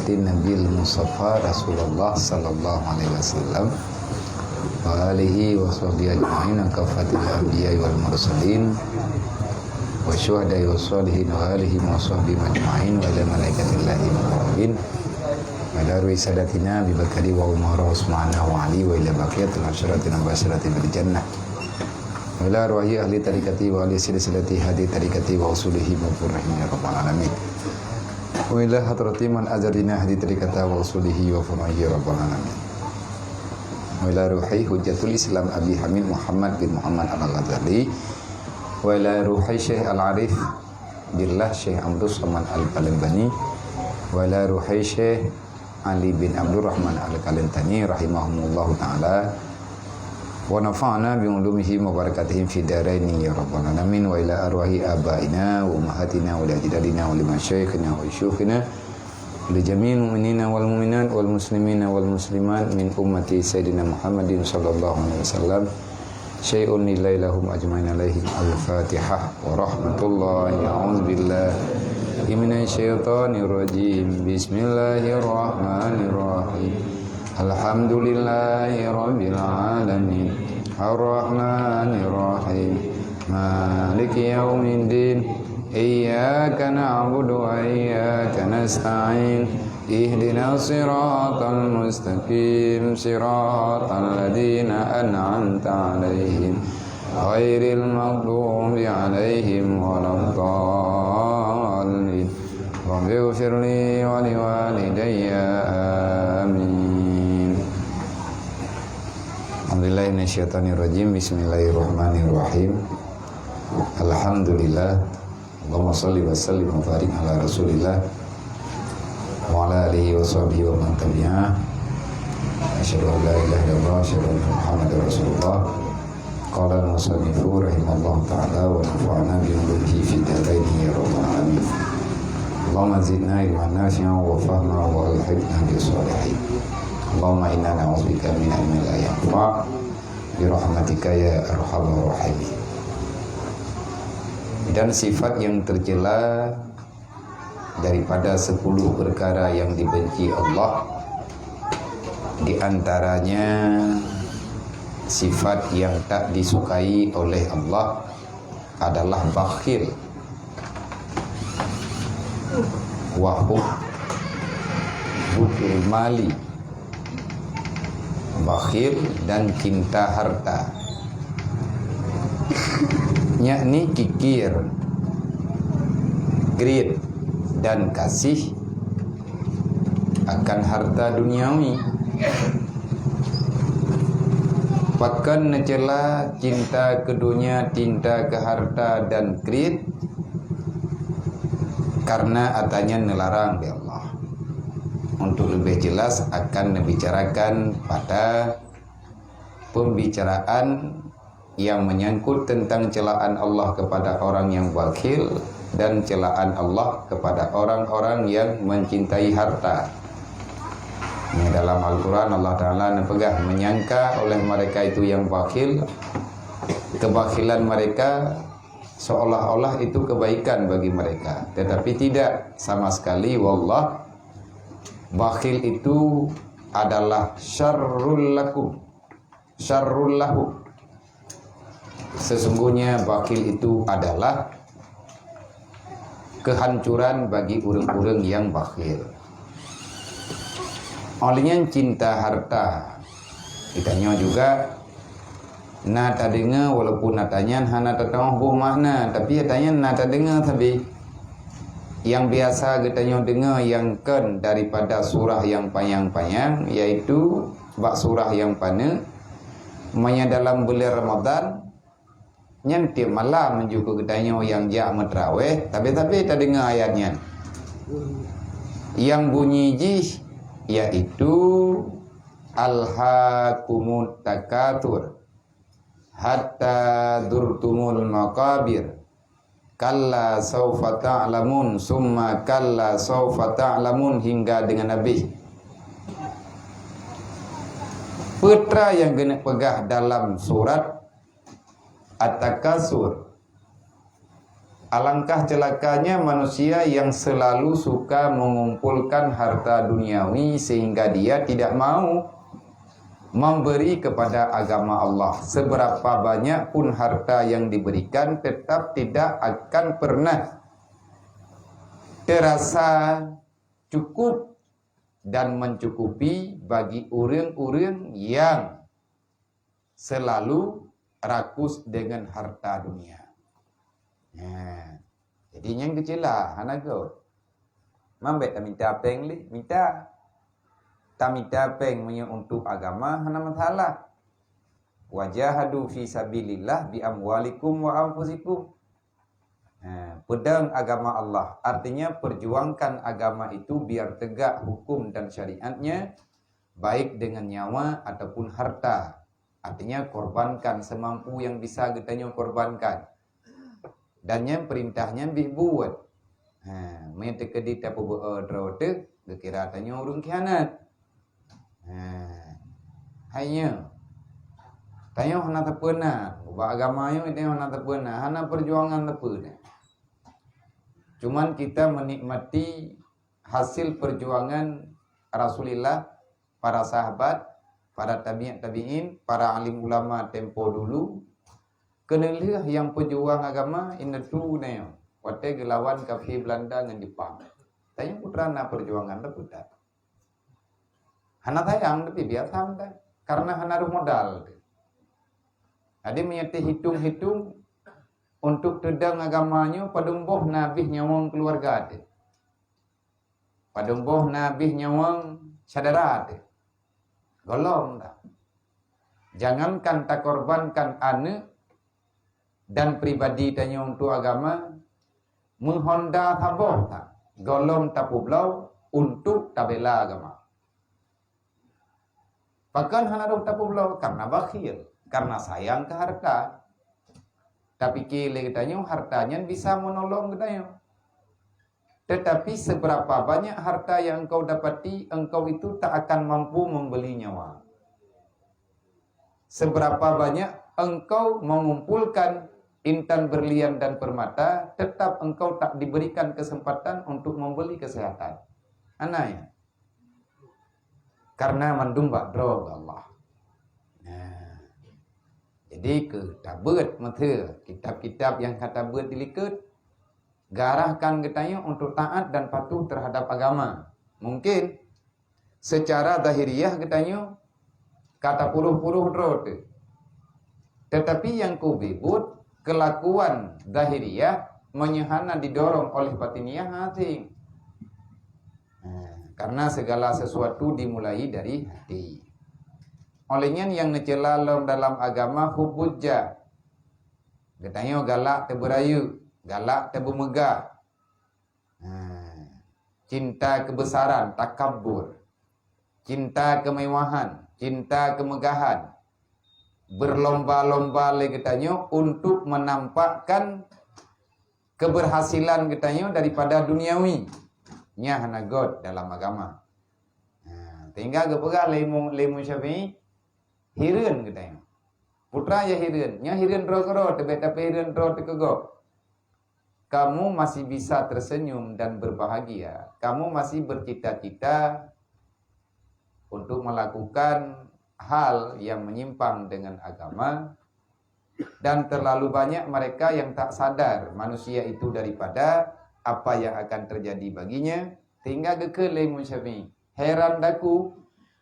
hurmatin Nabil Mustafa Rasulullah sallallahu alaihi wasallam wa alihi wa sahbihi ajma'in kafatil anbiya'i wal mursalin wa syuhada'i wa salihin wa alihi wa sahbihi ajma'in wa ila malaikatillahi muqarrabin wa ila ruhi sadatina bi bakari wa umara usmana wa ali wa ila baqiyatil asyaratin mubashiratin bil jannah wa ila ruhi ahli tarikati wa ahli silsilati hadi tarikati wa usulihi mufurrahim ya rabbal alamin wa ila hadrati man azarina hadi tarikata wa usulihi wa furrahim ya rabbal alamin wa ila ruhi hujjatul islam Abi Hamid Muhammad bin Muhammad al-Ghazali wa ila ruhi Syekh Al-Arif billah Syekh Amrus Rahman Al-Palembani wa ila ruhi Syekh Ali bin Abdul Rahman Al-Kalentani rahimahumullahu ta'ala wa nafa'na bi ulumihi wa barakatihim fi daraini ya rabbal alamin wa ila arwahi abaina wa ummahatina wa ajdadina wa limasyayikhina wa syuyukhina li jami'il mu'minina wal mu'minat wal muslimina wal muslimat min ummati sayyidina Muhammadin sallallahu alaihi wasallam syai'un lillahi lahum ajmain alaihim al-fatihah wa rahmatullahi a'udzu billahi minasyaitonir rajim bismillahirrahmanirrahim alhamdulillahi rabbil alamin arrahmanir rahim maliki yaumiddin iyyaka na'budu wa iyyaka nasta'in ihdinas siratal mustaqim siratal ladzina an'amta 'alaihim ghairil maghdubi 'alaihim waladdallin rabbighfirli wa liwalidayya amin. Alhamdulillah minasyaitonir rajim bismillahirrahmanirrahim alhamdulillah Allahumma sholli wa sallim wa barik ala Rasulillah wa ala alihi wa sahbihi wa man tabi'ah. Asyhadu an la ilaha illallah wa asyhadu anna Muhammadar Rasulullah. Qala al-musannifu rahimallahu ta'ala wa nafa'ana bi ulumihi fi daraini ya rabbal alamin. Allahumma zidna ilman nafi'an wa fahman wa alhiqna bis shalihin. Allahumma inna na'udzubika min ilmin la yanfa' bi rahmatika ya arhamar rahimin. Dan sifat yang tercela daripada 10 perkara yang dibenci Allah, di antaranya sifat yang tak disukai oleh Allah adalah bakhil, wahub butul mali, bakhil dan cinta harta, yakni kikir, greed dan kasih akan harta duniawi. Bahkan mencela cinta ke dunia, cinta ke harta dan greed karena atanya nelarang di Allah. Untuk lebih jelas akan membicarakan pada pembicaraan yang menyangkut tentang celaan Allah kepada orang yang bakhil dan celaan Allah kepada orang-orang yang mencintai harta. Ini dalam Al-Quran Allah Ta'ala menyangka oleh mereka itu yang bakhil, kebakhilan mereka seolah-olah itu kebaikan bagi mereka, tetapi tidak sama sekali. Wallah, bakhil itu adalah syarrul lakum, syarrul lahu. Sesungguhnya bakhil itu adalah kehancuran bagi orang-orang yang bakhil. Olehnya cinta harta, ditanya juga nata dengar, walaupun natanya hana tertahu makna, tapi katanya nata dengar. Tapi yang biasa kita dengar yang kan daripada surah yang panjang-panjang, yaitu bak surah yang pana manya dalam bulan Ramadan nyanti malam juga ketanya yang jak metraweh, tapi tak dengar ayatnya yang bunyi jih, yaitu alhaakumut takatsur hatta durtumul maqabir kalla saufa ta'lamun summa kalla saufa ta'lamun hingga dengan Nabi. Putra yang kena pegah dalam surat At-Takasur Alangkah celakanya manusia yang selalu suka mengumpulkan harta duniawi sehingga dia tidak mau memberi kepada agama Allah. Seberapa banyak pun harta yang diberikan tetap tidak akan pernah terasa cukup dan mencukupi bagi orang-orang yang selalu rakus dengan harta dunia. Jadi yang kecil lah, hanago. Mambet tak minta peng li, minta. Tak minta peng untuk agama, hana masalah. Wajahadu fi sabilillah bi amwalikum wa anfusikum. Pedang agama Allah, artinya perjuangkan agama itu biar tegak hukum dan syariatnya, baik dengan nyawa ataupun harta. Artinya korbankan semampu yang bisa kitanya korbankan. Dan yang perintahnya dibuat. Mereka kedit apa berdoa, kira tanya urung kianat. Hanya tanya hana tepena, ubah agamanya itu hana tepena, hana perjuangan tepena. Cuman kita menikmati hasil perjuangan Rasulullah, para sahabat, para tabi'in, para alim ulama tempo dulu. Kenalilah yang pejuang agama ini tu neo. Waktu gelawan kafir Belanda dengan Jepang. Tanya putra na perjuangan tu putra. Hana tayang tapi biasa anda. Karena hana modal. Ada menyati hitung-hitung untuk tedang agamanya padumboh nabi nyawang keluarga ada. Padumboh nabi nyawang saudara ada. Golong tak. Jangankan tak korbankan anak dan pribadi tanya untuk agama, menghonda taboh tak, golong tapublau untuk tabela agama. Bahkan hana tapublau karena bakhil, karena sayang ke harta. Tapi kile kitanya hartanya bisa menolong kitanya. Tetapi seberapa banyak harta yang engkau dapati, engkau itu tak akan mampu membeli nyawa. Seberapa banyak engkau mengumpulkan intan berlian dan permata, tetap engkau tak diberikan kesempatan untuk membeli kesehatan. Anaknya. Karena mandumbak drog Allah. Jadi ke tabut mata kitab-kitab yang kata buat dilikat, garahkan ketanya untuk taat dan patuh terhadap agama. Mungkin secara zahiriyah ketanya kata puluh-puluh drog. Tetapi yang kubibut kelakuan zahiriyah menyehana didorong oleh batiniyah hati. Karena segala sesuatu dimulai dari hati. Olehnya yang necela dalam agama hubujja. Katanya galak teberayu, galak tebumegah. Cinta kebesaran, takabur. Cinta kemewahan, cinta kemegahan. Berlomba-lomba katanya untuk menampakkan keberhasilan katanya daripada duniawi nya hanagot dalam agama. Tinggal gepega lemu Syafi'i hireun katanya. Putra ya hireun, nya hireun ro-ro tebet tapi hireun ro tekego. Kamu masih bisa tersenyum dan berbahagia. Kamu masih bercita-cita untuk melakukan hal yang menyimpang dengan agama, dan terlalu banyak mereka yang tak sadar manusia itu daripada apa yang akan terjadi baginya. Hingga gekele Syafi'i, heran daku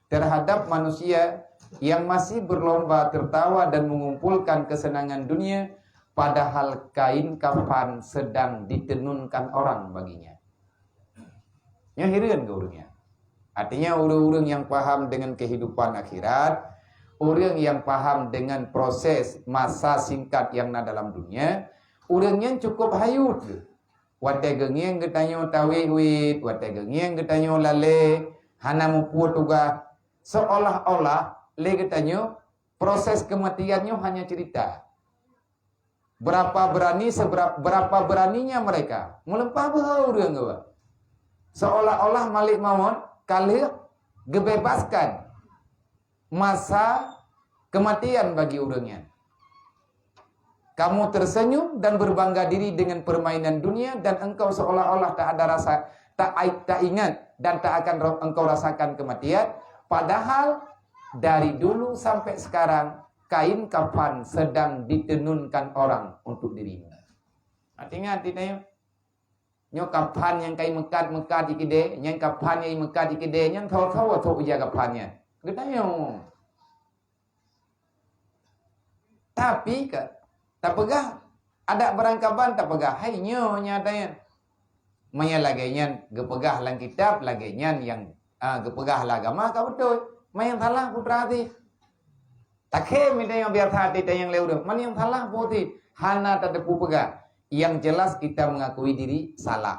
terhadap manusia yang masih berlomba tertawa dan mengumpulkan kesenangan dunia, padahal kain kafan sedang ditenunkan orang baginya. Yang hireun ke urangnya. Artinya orang-orang yang paham dengan kehidupan akhirat, orang yang paham dengan proses masa singkat yang ada dalam dunia, orangnya cukup hayut. Wate gengiang getanyo tawihwit, wate gengiang getanyo lale, hana mupu tuga. Seolah-olah le getanyo proses kematiannya hanya cerita. Berapa beraninya mereka melempah orang gua. Seolah-olah Malik Maun kali gebebaskan masa kematian bagi orangnya. Kamu tersenyum dan berbangga diri dengan permainan dunia, dan engkau seolah-olah tak ada rasa, tak ingat dan tak akan engkau rasakan kematian. Padahal dari dulu sampai sekarang kain kafan sedang ditenunkan orang untuk dirimu. Artinya tanya, nyo kafan yang kain mekat ikide, yang kafan yang mekat ikide, yang tahu atau uja kafannya. Katanya, tapi tak pegah, ada berangkapan tak pegah. Hai nyo nyatanya. Maya lagainya gepegah lang kitab, lagainya yang gepegah lah agama kau betul. Maya salah putra hati. Tak minta yang biar hati yang lewat. Mana yang salah putih. Hana tak depu pegah. Yang jelas kita mengakui diri salah.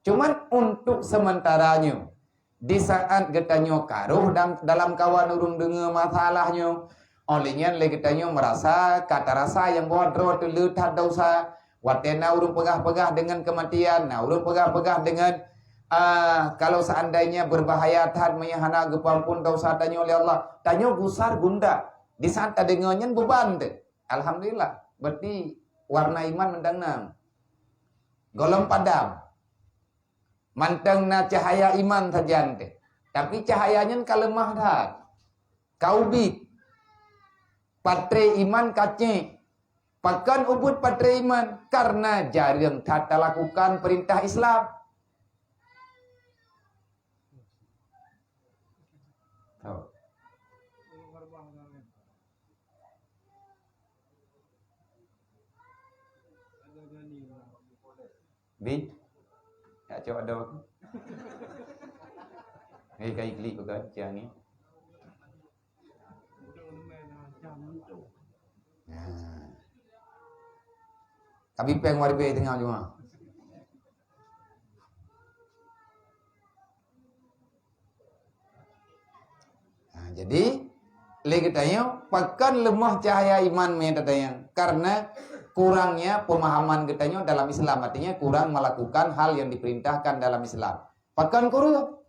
Cuman untuk sementaranya, di saat getanyo karuh dalam kawan urung dengar masalahnya, olehnya legetanyo merasa kata rasa yang bodoh telut tak dosa. Watena urung pegah-pegah dengan kematian, nah urung pegah-pegah dengan kalau seandainya berbahaya tad menyahana gepampun dosa tanyo oleh Allah, tanyo gusar gunda. Di saat tak dengannya beban deh. Alhamdulillah, berarti warna iman mendangnang. Golong padam. Manteng na cahaya iman saja ente. Tapi cahayanya kalemah dah. Kaubit. Patre iman kacik. Pakan ubud patre iman. Karena jarang tata lakukan perintah Islam. Tahu. Bi, tak coba ada aku. Kai klik bukan siang ni. Kami peng warbe tengah cuma. Jadi lagi tanya, pakan lemah cahaya iman mendatanya karena kurangnya pemahaman katanya dalam Islam, artinya kurang melakukan hal yang diperintahkan dalam Islam. Pakan kurung.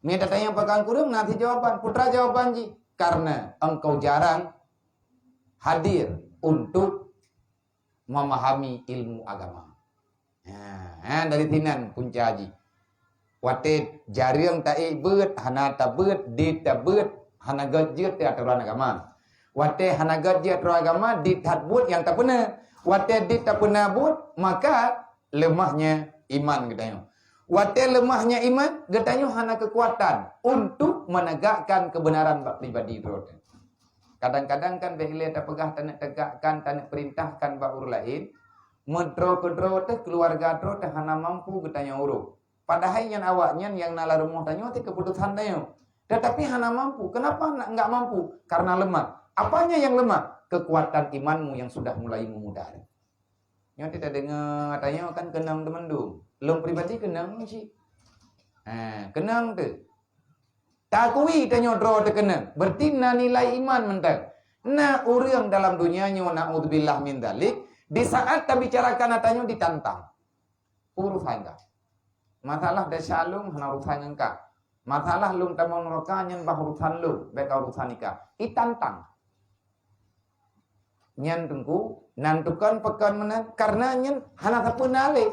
Mendatanya pakan kurung, nanti jawaban. Putra jawaban ji. Karena engkau jarang hadir untuk memahami ilmu agama. Dari tinan punca ji. Wate jarang tak beut, hana tak beut, dit tak beut, hana gajut te aturan agama. Wate hana gajut aturan agama, dit tak beut yang tak benar. Wate dit tak benar beut, maka lemahnya iman katanya. Wate lemahnya iman, katanya hana kekuatan untuk menegakkan kebenaran pribadi itu. Kadang-kadang kan behile tak pegah tak nak tegakkan, tak nak perintahkan baur lain, medro-kedro teh keluarga dro teh hana mampu katanya uruk. Padahal yang awaknya yang nala rumah tanya teh keputusan tanya. Tetapi hana mampu. Kenapa enggak mampu? Karena lemah. Apanya yang lemah? Kekuatan imanmu yang sudah mulai memudar. Yang tidak dengar tanya kan kenang teman tu. Long pribadi kenang sih. Kenang tu. Takui tanya draw te kenang. Berarti na nilai iman mentang. Na urang dalam dunianya na'udzubillah min dzalik. Di saat tak bicarakan tanya ditantang. Urusan dah. Masalah dah syalum hana urusan engkau. Masalah lum tamang rokanyan bah urusan lu, beka urusan nikah. Itantang. Nyan tungku nantukan pekan mana karena nyan hana tapunale.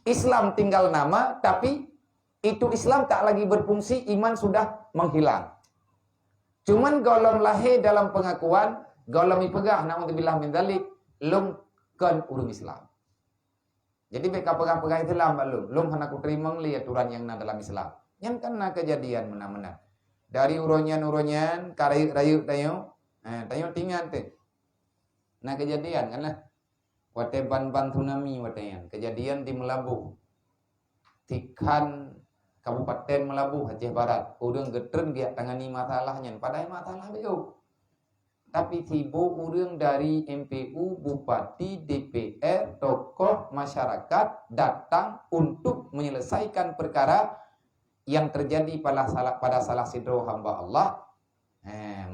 Islam tinggal nama tapi itu Islam tak lagi berfungsi, iman sudah menghilang. Cuman golom lahir dalam pengakuan, golom ipegah naudzubillah min dzalik, lum kan urung Islam. Jadi mereka pegang-pegang Islam belum hana ku terima li aturan yang na dalam Islam. Yang kena kejadian mana-mana. Dari uronyan rayu tayo, tayo tinggal teh. Nah kejadian kan lah. Wate ban tsunami watean. Kejadian di Melabu. Tikan Kabupaten Melabu Aceh Barat. Urang getren dia tangani masalahnya. Padahal masalah beliau. Tapi tiba orang dari MPU, Bupati, DPR, tokoh masyarakat datang untuk menyelesaikan perkara yang terjadi pada salah sidro hamba Allah.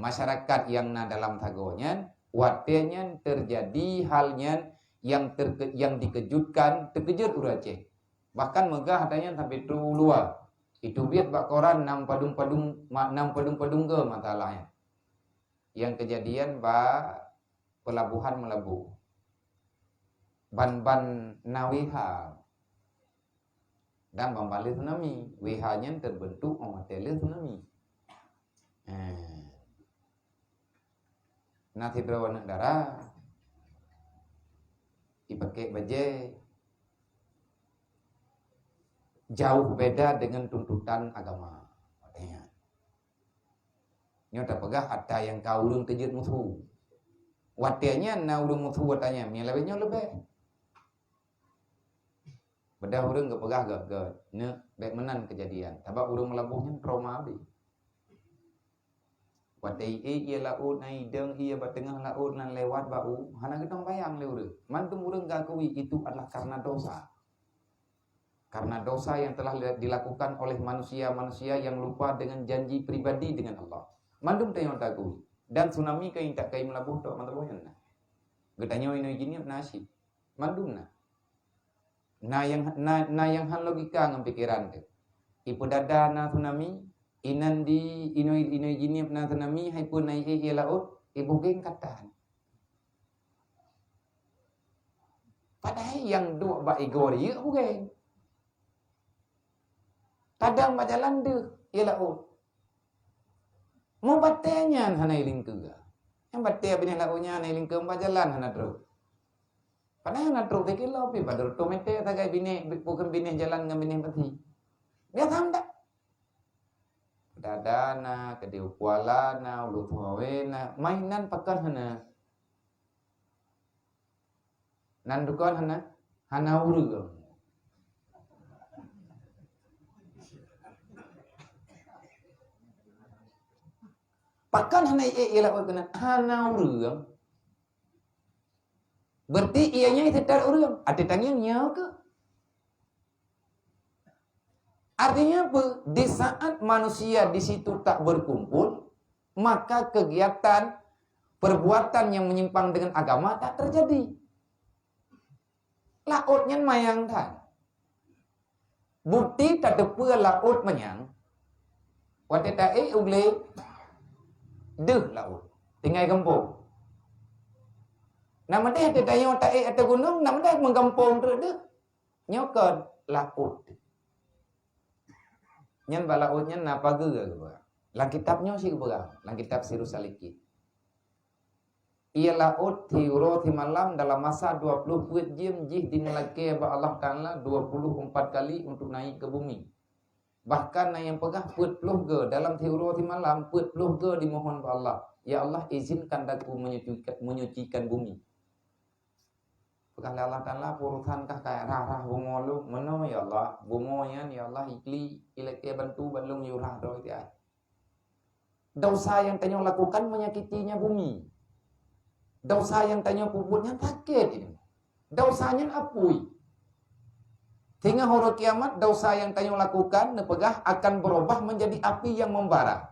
Masyarakat yang dalam tagonya, watenya terjadi halnya yang dikejutkan, terkejut Aceh. Bahkan megah katanya sampai tu luar. Itu biar bak koran 6 padung ke masalahnya. Yang kejadian pelabuhan melabuh. Ban-ban nawiha dan bambali tsunami. WH-nya terbentuk materi tsunami. Nasi berwarna darah dipakai baje jauh beda dengan tuntutan agama. Katanya. Nyata pegah ada yang kau ulung tejut musuh. Watianya na ulung musuh watanya, mielabenya lebih. Bedah urang ke pegah gak ne baik menan kejadian. Tabak urang melabuhnya trauma habis. Watai ia laut nai deng ia batengah laut nan lewat bau. Hana kita bayang le urang. Mantum urang gakui itu adalah karena dosa. Karena dosa yang telah dilakukan oleh manusia-manusia yang lupa dengan janji pribadi dengan Allah. Mandum tayo takui. Dan tsunami kain tak kain melabuh tok mantaboyan na. Getanya ino gini nasi. Mandum na. Na yang han logika ngam pikiran ke. Ipu dada na tsunami, inandi ino gini na tsunami hai pun nai e laut, ibu geng katan. Padahal yang dua ba igor ye bukan. Kadang berjalan deh, ia laut. Mau batenya hanai lingke. Yang batea bini lautnya hanai lingke berjalan hana terus. Padahal hana terus fikir lah, pi pada otomatis tagai bini bukan bini jalan dengan bini mati. Dia tahu tak? Dadana, kediukualana, ulutuawena, mainan pakan hana. Nandukan hana urugam. Pakan hana ialah kena hana urang. Berarti ianya setar urang. Ada tanyanya ke? Artinya apa? Di saat manusia di situ tak berkumpul, maka kegiatan perbuatan yang menyimpang dengan agama tak terjadi. Lautnya mayang kan. Bukti tak depa laut menyang. Wate tae ugle deh laut. Tinggal gempung. Nama dia ada dayang tae atau gunung, nama dia menggempung terus deh. Nyokot laut. Nyan balautnya napa ge ke. Lang kitabnya sih berang. Lang kitab Sirus Salikit. Ia laut tiuro ti malam dalam masa 20 jam jih dinilai ba Allah Ta'ala 24 kali untuk naik ke bumi. Bahkan yang pegah 40 ge dalam tiuro ti malam 40 ge dimohon ba Allah. Ya Allah izinkan daku menyucikan bumi. Pegah Allah Ta'ala purusankah kayak rarah bungo lu meno ya Allah. Bungonya ya Allah ikli ilake bantu balung yurah do itu. Dosa yang tanya lakukan menyakitinya bumi. Dosa yang tanya puputnya sakit ini. Dosanya apui. Hingga hari kiamat dosa yang tanya lakukan nepegah akan berubah menjadi api yang membara.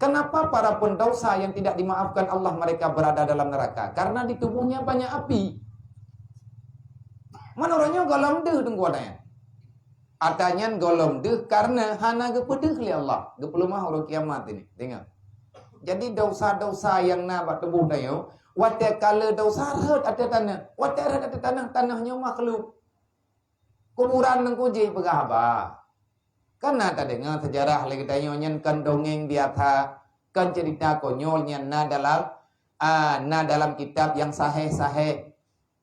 Kenapa para pendosa yang tidak dimaafkan Allah mereka berada dalam neraka? Karena di tubuhnya banyak api. Menurutnya golong deh tengkuannya. Atanya golong deh karena hana gepedeh li Allah. Gepelumah hari kiamat ini. Tengok. Jadi dosa-dosa yang nak tubuh tayo wate kala dosa red ada tanah. Wate red ada tanahnya makhluk. Kuburan nang kuji pegah ba. Karena tak dengar sejarah lagi tayo nyen kan dongeng di atas kan cerita konyolnya na dalam kitab yang sahih-sahih.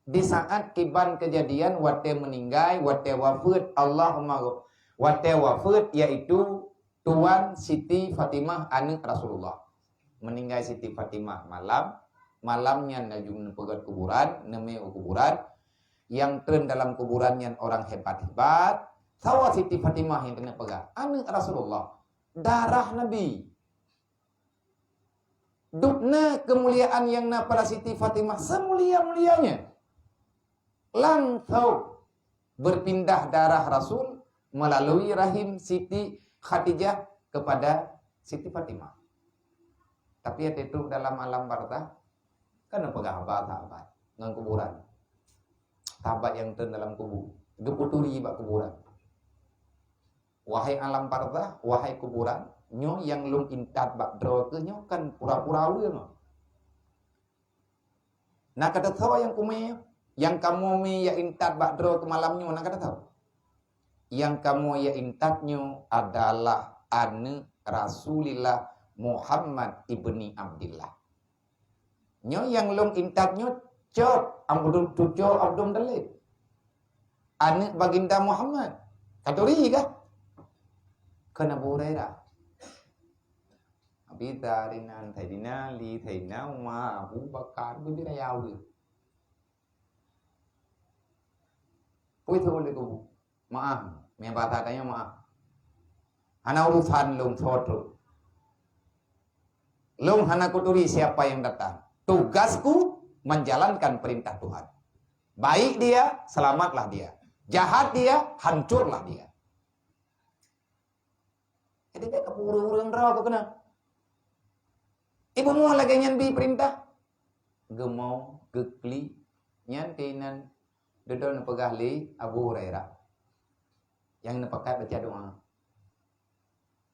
Di saat kiban kejadian wate meninggal, wate wafat Allahumma wate wafat yaitu Tuan Siti Fatimah anak Rasulullah. Meninggal Siti Fatimah malamnya najung pegat kuburan neme kuburan yang tren dalam kuburannya orang hebat-hebat sawa Siti Fatimah yang kena pegat anak Rasulullah darah Nabi dukna kemuliaan yang na pada Siti Fatimah semulia-mulianya langsung berpindah darah Rasul melalui rahim Siti Khadijah kepada Siti Fatimah. Tapi itu dalam alam barzah kan pegah sahabat ngan kuburan. Sahabat yang ten dalam kubur, geputuri bak kuburan. Wahai alam barzah, wahai kuburan, nyo yang lung intat bak dro ke nyo kan pura-pura we no. Nak kata tahu yang kumeh, yang kamu mi ya intat bakdro ke malamnya, nak kata tahu. Yang kamu ya intatnya adalah ane Rasulillah Muhammad ibni Abdullah. Nyo yang long intatnya cop Abdul tujo Abdul Dalil. Ane baginda Muhammad. Katuri kah? Kena Hurairah. Abita rinan thaidina li thaidina ma Abu Bakar bibira yau dia. Pui tu boleh tu. Maaf, me bahasa tanya maaf. Ana urusan long thotu. Long hana kuturi siapa yang datang. Tugasku menjalankan perintah Tuhan. Baik dia, selamatlah dia. Jahat dia, hancurlah dia. Jadi dia kepuru-puru raw kau kena. Ibu mu lagi nyan bi perintah. Gemau, gekli, nyan tinan dodol nepegah li Abu Hurairah. Yang nepakat baca doa.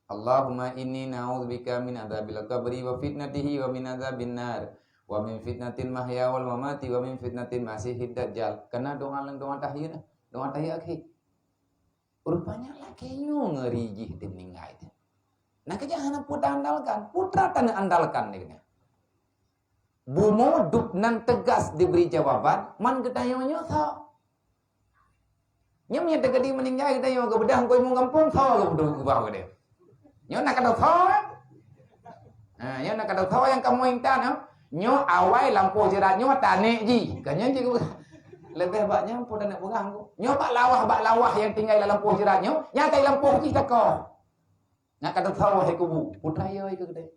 Allahumma inni na'udzubika min adzabil qabri wa fitnatihi wa min adzabin nar wa min fitnatil mahya wal mamati wa min fitnatil masiihid dajjal. Kena doa lang doa tahiyat. Doa tahiyat akhir. Rupanya lakinya ngerijih di meninggal itu. Nah kejahanan putra andalkan. Putra tanah andalkan ni. Bumo duknan tegas diberi jawaban. Man ketayanya tau. Nyamnya tegadi meninggal ketayanya ke bedang kau mau kampung tau ke bedang ke bawah dia. Nyo nak kata tau. Nyo nak kata tau yang kamu intan. Nyo awai lampu jeratnya tanek ji. Kanya ji lebih banyak pun nak pegang ku. Nyo bak lawah yang tinggal dalam lampu jeratnya. Nyatai lampu kita kau. Nak kata tahu hai kubu, putra yo itu gede.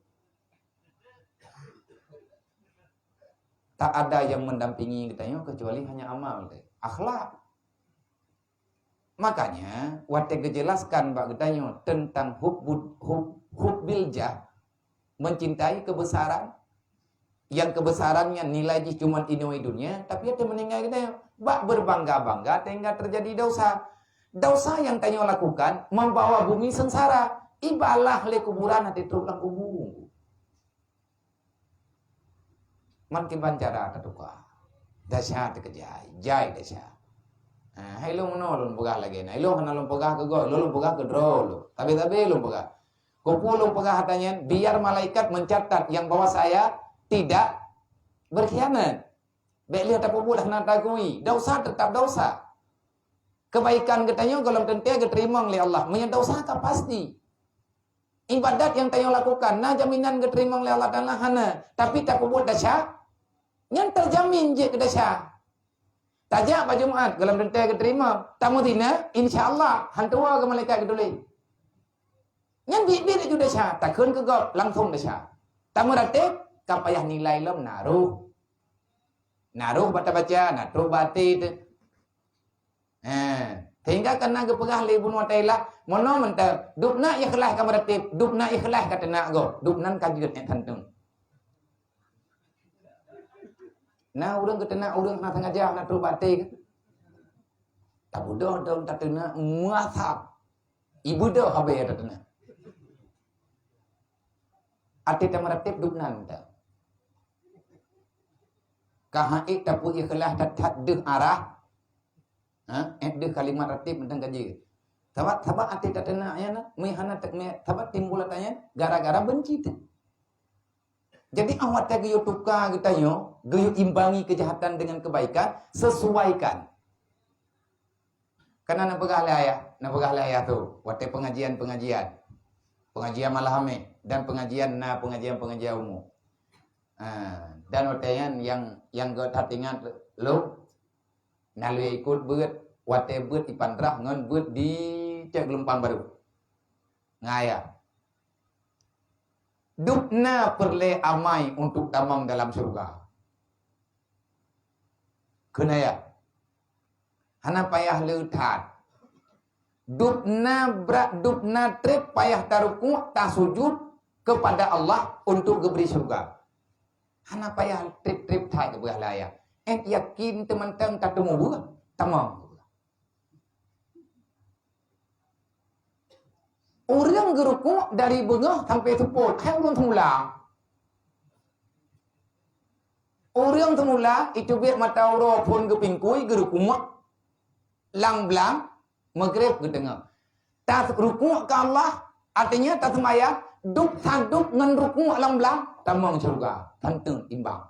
Tak ada yang mendampingi kita kecuali hanya amal deh. Akhlak. Makanya waktu dijelaskan bak kita tentang hubbil jah, mencintai kebesaran, yang kebesarannya nilai cuma ini dunia, tapi ada meninggal kita bak berbangga-bangga hingga terjadi dosa. Dosa yang tanya lakukan membawa bumi sengsara. Ibalah le kuburan hati terulang kubur. Man kiban cara tatuka. Dasya tekejai, jai dasya. Hai lo menolong pegah lagi. Hai lo kana lo pegah ke go, lo pegah ke drol. Tapi lo pegah. Kupu lo pegah hatanya biar malaikat mencatat yang bahwa saya tidak berkhianat. Baik lihat apa bulah nak takui. Dosa tetap dosa. Kebaikan katanya kalau tentu diterima oleh Allah. Mendosa kan pasti. Ibadat yang tayo lakukan, na jaminan keterima oleh Allah Ta'ala hana. Tapi tak kubur dasya, yang terjamin je ke dasya. Tajak pada Jumaat, kalau tentu keterima. Tamu dina, insyaAllah, hantua ke malaikat keduli. Yang bibir itu dasya, takun ke gop, langsung dasya. Tamu ratib, kapayah nilai lom naruh. Naruh baca-baca, naruh batit. Sehingga kena kepegah le bunuh tailah mono mentah dupna ikhlas ka meratib dupna ikhlas ka tenak go dupnan kajeut nek tantung nah urang ke tenak urang na sengaja na trubate tak budoh dong tak tenak muasab ibu doh habe ya tenak ati ta meratib dupnan ta kahaik tapu ikhlas tat deuh arah ada kalimat ratib tentang gaji. Tabat ati tatena ayana mehana tak me tabat timbul tanya gara-gara benci tu. Jadi awak tadi YouTube ka kita yo, geyu imbangi kejahatan dengan kebaikan, sesuaikan. Karena nak pegah ayah tu, waktu pengajian malahame dan pengajian umum. Dan waktu yang gue ingat lo nalu ikut beut wate beut di pandrah ngon beut di cek Lempang Baru ngaya dupna perle amai untuk tamam dalam surga kena ya hana payah leutat dupna trip payah taruku tak sujud kepada Allah untuk geberi surga hana payah trip thai ke belah laya yakin teman-teman tak temu bukan? Tamam. Orang gerukuk dari bengah sampai tepuk. Hai orang tulang. Orang semula itu biar mata uro pun ke pingkui ke rukuk lang belang maghrib ke tengah. Tak rukuk ke Allah artinya tak semaya duk tanduk ngan rukuk lang belang tamang surga tantun imbang.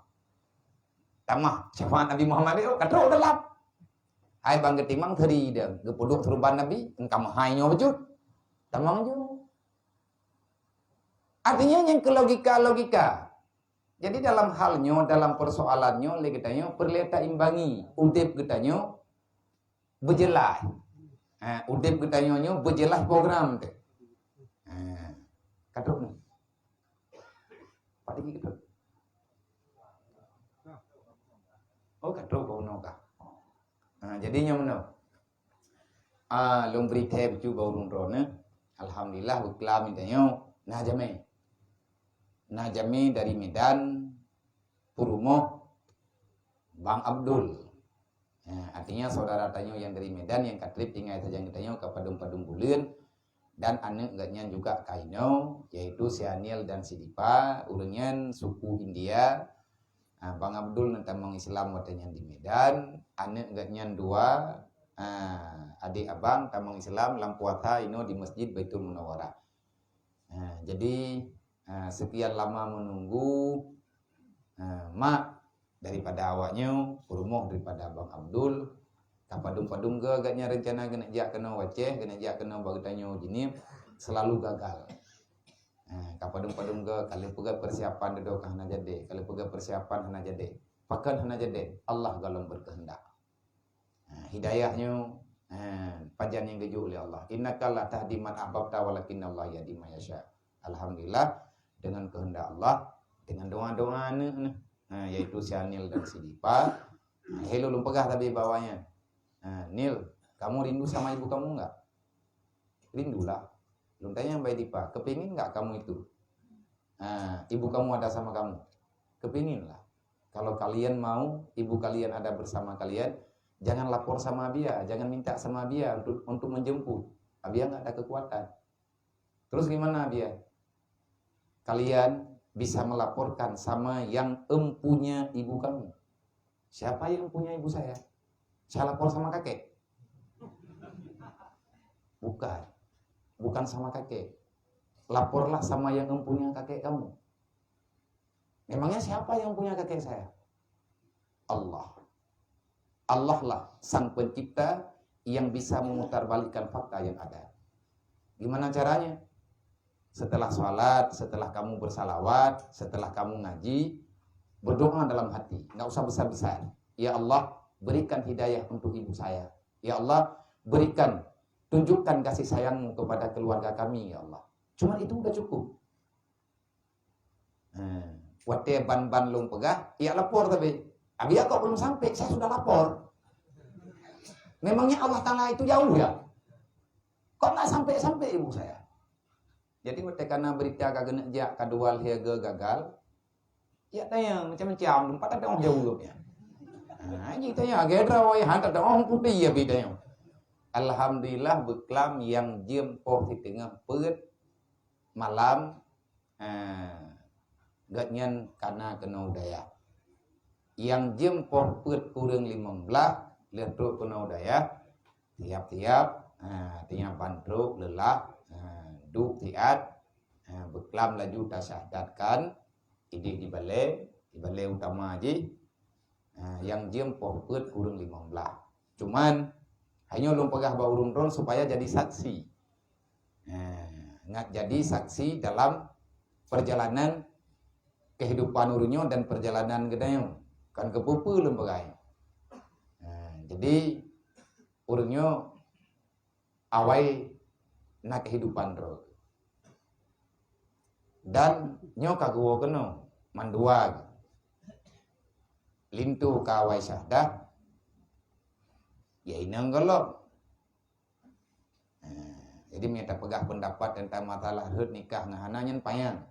Tamah syafaat Nabi Muhammad itu kata dalam. Hai bang ketimang teri dia gepuduk serban Nabi engkau mahainya wujud. Tamang je. Artinya yang ke logika. Jadi dalam halnya, dalam persoalannya, kita perleta imbangi. Udip kita berjelas. Udip kita berjelas program. Katuk ni. Pak Diki katuk. Oh katuk kau nak. Jadinya mana? Long beri tab juga urung drone. Alhamdulillah berkelam intanya. Najami dari Medan, Purumoh, Bang Abdul. Artinya saudara tanyo yang dari Medan yang katrip tinggal saja yang tanyo ke Padung-Padung Bulen dan anak gaknya juga Kaino yaitu si Anil dan si Dipa urunyan suku India. Bang Abdul nanti mang Islam watanya di Medan, anak gaknya dua adik abang tamang Islam lampuata ino di Masjid Baitul Munawwarah. Jadi sekian lama menunggu mak daripada awaknya Purumoh daripada Abang Abdul kapadung-padung ke agaknya rencana kena jak kena waceh kena jak kena bagdanyo jenis selalu gagal. Kapadung-padung ke kali pega persiapan dedok hana jadi kali pega persiapan hana jadi pakan hana jadi Allah galon berkehendak. Hidayahnya pajan yang geju oleh Allah. Innaka la tahdi man ahbabta walakinnallaha yahdi man yasha. Alhamdulillah dengan kehendak Allah, dengan doa-doa yaitu si Anil dan si Dipa. Hello belum pegah tapi bawahnya. Nil, kamu rindu sama ibu kamu enggak? Rindulah. Belum tanya Mbak Dipa, kepingin enggak kamu itu? Ibu kamu ada sama kamu? Kepinginlah. Kalau kalian mau ibu kalian ada bersama kalian, jangan lapor sama dia, jangan minta sama dia untuk menjemput. Dia enggak ada kekuatan. Terus gimana dia? Kalian bisa melaporkan sama yang empunya ibu kamu. Siapa yang punya ibu saya? Saya lapor sama kakek. Bukan sama kakek. Laporlah sama yang empunya kakek kamu. Memangnya siapa yang punya kakek saya? Allah. Allah lah sang pencipta yang bisa memutarbalikkan fakta yang ada. Gimana caranya? Setelah sholat, setelah kamu bersalawat, setelah kamu ngaji, berdoa dalam hati. Nggak usah besar-besar. Ya Allah, berikan hidayah untuk ibu saya. Ya Allah, berikan, tunjukkan kasih sayangmu kepada keluarga kami, ya Allah. Cuma itu udah cukup. Wate ban-ban lung pegah, ya lapor tapi. Abia kok belum sampai, saya sudah lapor. Memangnya Allah Ta'ala itu jauh ya? Kok nggak sampai-sampai ibu saya? Jadi karena berita kagak jak kadual hiaga gagal, ya tanya macam-macam, tempat ada orang jauh ya. Ini tanya gedra woi hantar ada orang putih ya bedanya. Alhamdulillah beklam yang jempol di tengah perut malam gatnyan karena kena udaya. Yang jempol perut kurang 15 lihat truk kena udaya tiap-tiap artinya bantruk lelah duk tiat beklam laju tasyadatkan ide di balai utama aja yang jempol perut kurang 15. Cuman hanya belum pegah baurun ron supaya jadi saksi. Nggak jadi saksi dalam perjalanan kehidupan urunyo dan perjalanan gedanya kan kepupu belum pegah. Jadi urunyo awai na kehidupan ro. Dan nyo kaguo keno manduag lintu kawai syahdah ya inang golok. Jadi minta pegah pendapat tentang masalah hud nikah ngahananya payang.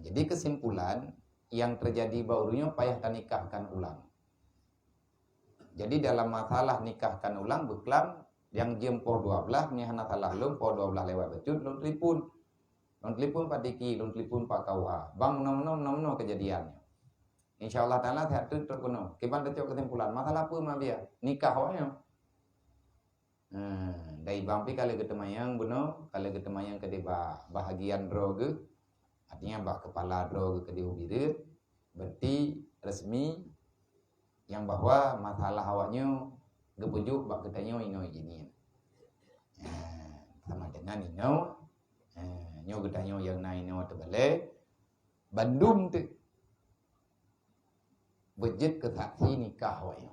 Jadi kesimpulan yang terjadi barunya payah tak nikahkan ulang. Jadi dalam masalah nikahkan ulang beklam yang jempol 12 ni hana salah lum po 12 lewat becut lum telepon Pak Diki, lum telepon Pak Kauha. Bang nom kejadiannya. Insyaallah taala tak tu terkono. Kiban tecok kesimpulan. Masalah apa mah dia? Nikah wae. Dari bampi kalau ketemayang beno, kalau ketemayang ke bahagian droge, artinya bah kepala droge ke diubirit, berarti resmi yang bahwa masalah awaknya gebujuk bak ketanyo ino gini. Sama dengan ino, nyo ketanyo yang na ino terbalik, Bandung tu bejit ke saksi nikah awaknya.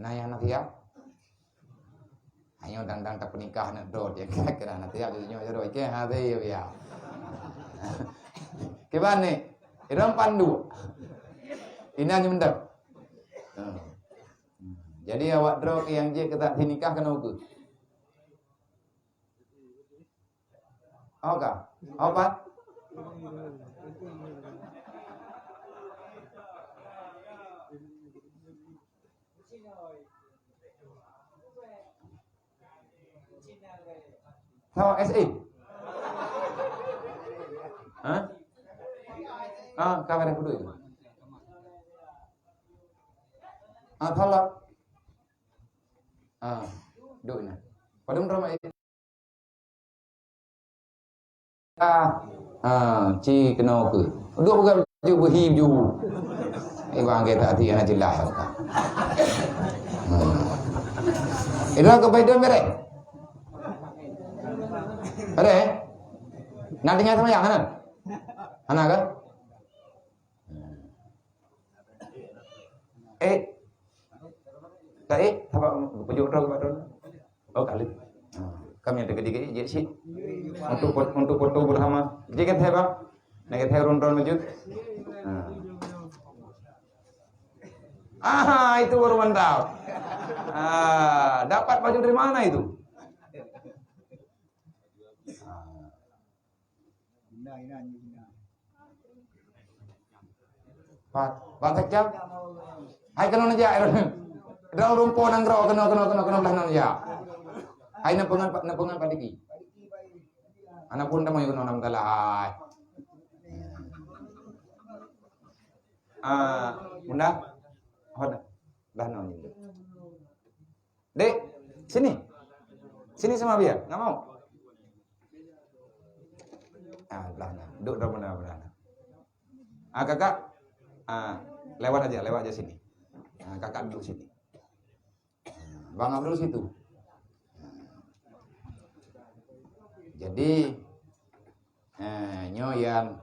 Nah yang nanti ya, hanya dan tak penikah nak do dia kira nanti ya dia do ke hari ya. Kiban ni, iram pandu. Ini hanya mendap. Jadi awak drog yang je kata nikah kena ukur. Oke, apa? Sao SI? Hah? Kabar aku dulu. Tolak. Duk na. Padum ramai. Ci kena ke. Duk bukan ju berhim ju. Bang kita hati ana jelas ka. Ira ke baidon merek. Ada nantinya sama yang anak. Anak kan? Apa pujuk rog badan? Oh kali. Kami ada ketiga je sih. Untuk foto bersama. Jika teh bang, nak teh ron wujud. Itu baru mantap. Dapat baju dari mana itu? Pak Sekjam. Hai kena aja. Dah rumput nang gro kena belah nang ya. Hai nepungan padiki. Anak pun dah mau kena nam galai. Bunda. Hoda. Dah nang ni. Dek, sini. Sini sama dia. Enggak mau. Belah nang. Duduk dah belah. Kakak. Lewat aja sini. Kakak duduk sini. Bang Abdul situ. Jadi nyo yang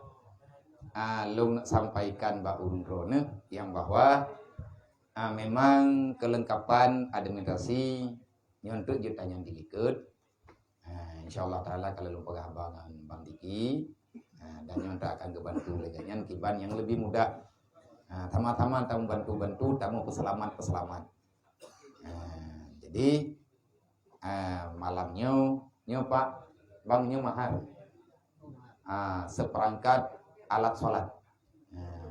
lung sampaikan Mbak Undrone yang bahwa memang kelengkapan administrasi nyo untuk jutanya dilikut. Insyaallah taala kalau lupa abangan Bang Diki dan nyo akan kebantu leganya kiban yang lebih mudah. Sama-sama tamu bantu tamu peselamat. Jadi malamnya nyo Pak Bang nyo mahar seperangkat alat sholat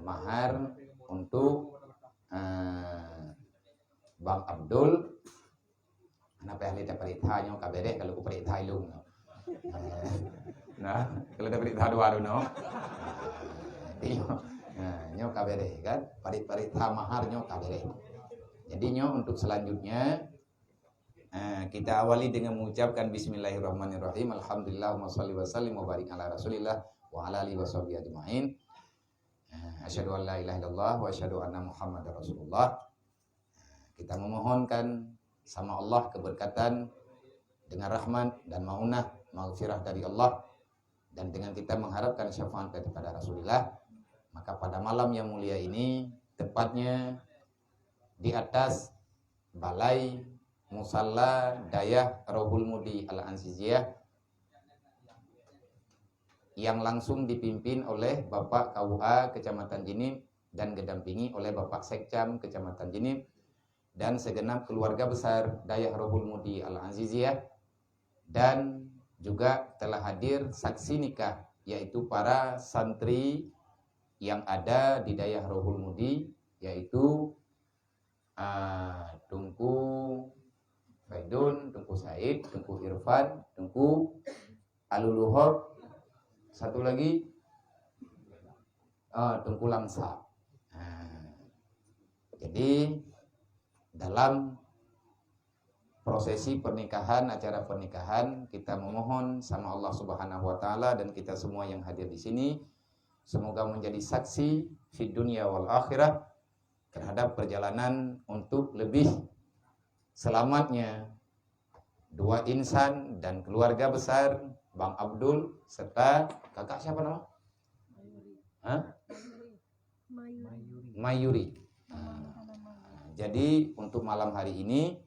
mahar untuk Bang Abdul anak ahli perintah nyo kabere kalau ku perintah ilung nah kalau ada perintah dua no nyo kabere kan perintah mahar nyo kabere. Jadi nyo untuk selanjutnya kita awali dengan mengucapkan bismillahirrahmanirrahim. Alhamdulillah wa shalli wa sallim wa barik ala Rasulillah wa ala alihi washabihi ajmain. Asyhadu an la ilaha illallah wa asyhadu anna Muhammadar Rasulullah. Kita memohonkan sama Allah keberkatan dengan rahmat dan maunah maghfirah dari Allah dan dengan kita mengharapkan syafaat daripada Rasulullah. Maka pada malam yang mulia ini tepatnya di atas balai Musalla Dayah Rohul Mudi Al-Ansiziyah yang langsung dipimpin oleh Bapak KUA Kecamatan Jinib dan didampingi oleh Bapak Sekcam Kecamatan Jinib dan segenap keluarga besar Dayah Rohul Mudi Al-Ansiziyah dan juga telah hadir saksi nikah yaitu para santri yang ada di Dayah Rohul Mudi yaitu Tungku Baidun, Tungku Said, Tungku Irfan, Tungku Aluluhor, satu lagi Tengkulang Sa. Nah, jadi dalam prosesi pernikahan, acara pernikahan, kita memohon sama Allah Subhanahu wa taala dan kita semua yang hadir di sini semoga menjadi saksi di dunia wal akhirah terhadap perjalanan untuk lebih selamatnya dua insan dan keluarga besar Bang Abdul serta kakak siapa nama? Mayuri. Jadi untuk malam hari ini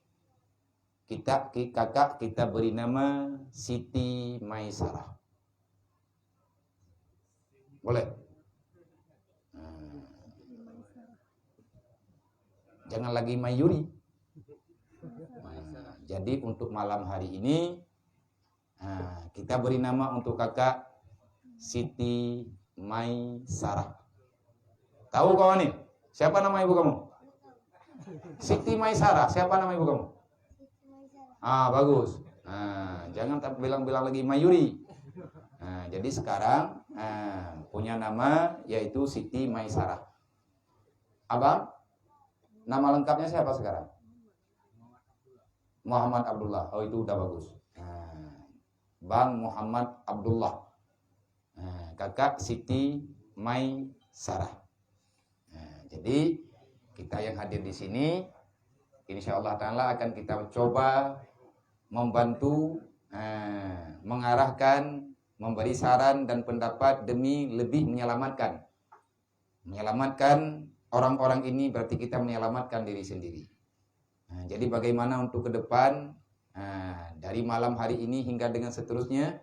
kakak kita beri nama Siti Maisarah. Boleh? Jangan lagi Mayuri. Jadi untuk malam hari ini kita beri nama untuk kakak Siti Maisarah. Tahu kawan nih? Siapa nama ibu kamu? Siti Maisarah. Siapa nama ibu kamu? Bagus. Jangan bilang-bilang lagi Mayuri. Jadi sekarang punya nama yaitu Siti Maisarah. Abang, nama lengkapnya siapa sekarang? Muhammad Abdullah. Oh, itu udah bagus. Bang Muhammad Abdullah. Kakak Siti Maisarah. Jadi kita yang hadir di sini, insyaallah taala akan kita coba membantu, mengarahkan, memberi saran dan pendapat demi lebih menyelamatkan orang-orang ini, berarti kita menyelamatkan diri sendiri. Jadi bagaimana untuk ke depan, dari malam hari ini hingga dengan seterusnya,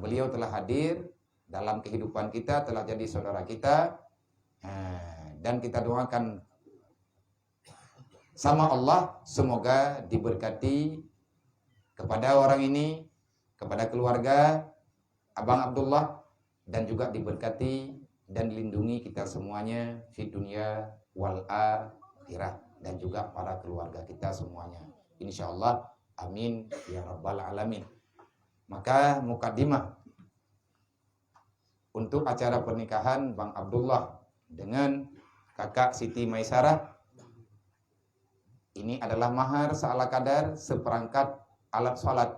beliau telah hadir dalam kehidupan kita, telah jadi saudara kita, dan kita doakan sama Allah semoga diberkati kepada orang ini, kepada keluarga Abang Abdullah, dan juga diberkati dan dilindungi kita semuanya di dunia wal akhirah, dan juga para keluarga kita semuanya. Insyaallah, amin ya rabbal alamin. Maka mukadimah untuk acara pernikahan Bang Abdullah dengan kakak Siti Maisarah ini adalah mahar seala kadar seperangkat alat sholat.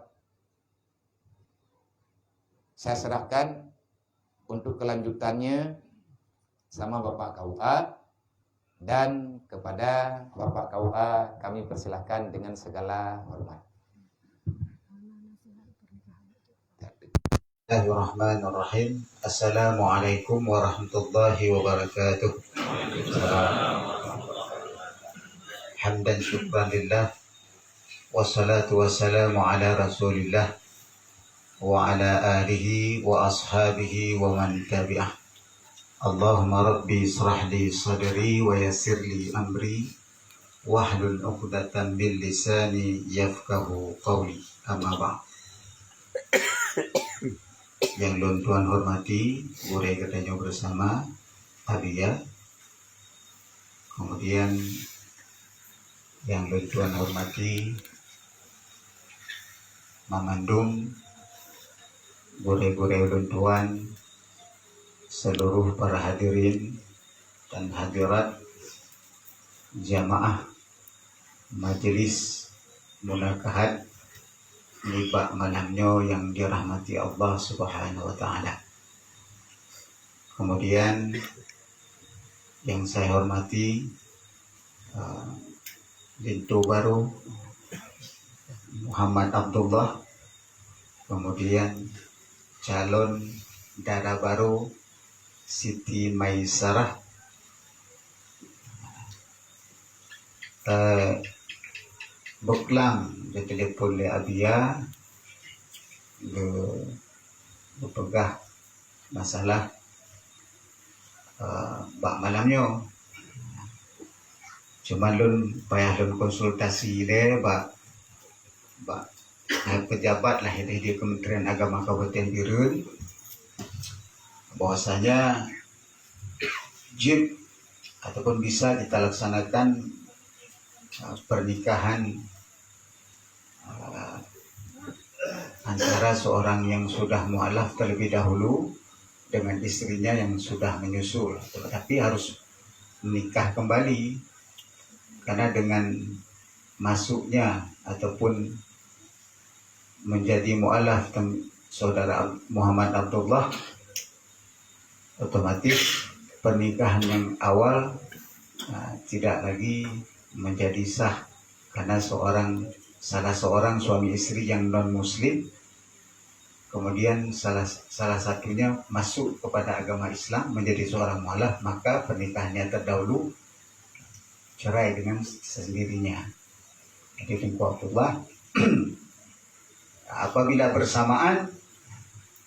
Saya serahkan untuk kelanjutannya sama Bapak KUA, dan kepada Bapak KUA kami persilahkan dengan segala hormat. Bismillahirrahmanirrahim. Assalamualaikum warahmatullahi wabarakatuh. Hamdan syukran lillah, wassalatu wassalamu ala rasulillah wa ala alihi wa ashabihi wa man tabi'ah. Allahumma rabbi israh li sadri wa yassir li amri wahlul 'uqdatam min lisani yafqahu qawli. Amma ba'd. Yang lun Tuhan hormati, boleh katanya bersama Abia. Kemudian yang lun Tuhan hormati Mamandung, boleh-boleh lun Tuhan, seluruh para hadirin dan hadirat jamaah majelis munakahat nibak malamnya yang dirahmati Allah Subhanahu wa taala. Kemudian yang saya hormati Bintu baru Muhammad Abdullah, kemudian calon dara baru Siti Maisarah, beklam di telepon le Abia berpegah masalah bak malamnya. Cuma lun payah lun konsultasi le bak pejabat lah di Kementerian Agama Kabupaten Birun, bahwasanya jib ataupun bisa kita laksanakan pernikahan antara seorang yang sudah mualaf terlebih dahulu dengan istrinya yang sudah menyusul, tetapi harus menikah kembali, karena dengan masuknya ataupun menjadi mu'alaf saudara Muhammad Abdullah, otomatis pernikahan yang awal tidak lagi menjadi sah, karena salah seorang suami istri yang non muslim kemudian salah satunya masuk kepada agama Islam menjadi seorang mu'alaf, maka pernikahannya terdahulu cerai dengan sendirinya. Jadi Tunku Abdullah apabila bersamaan,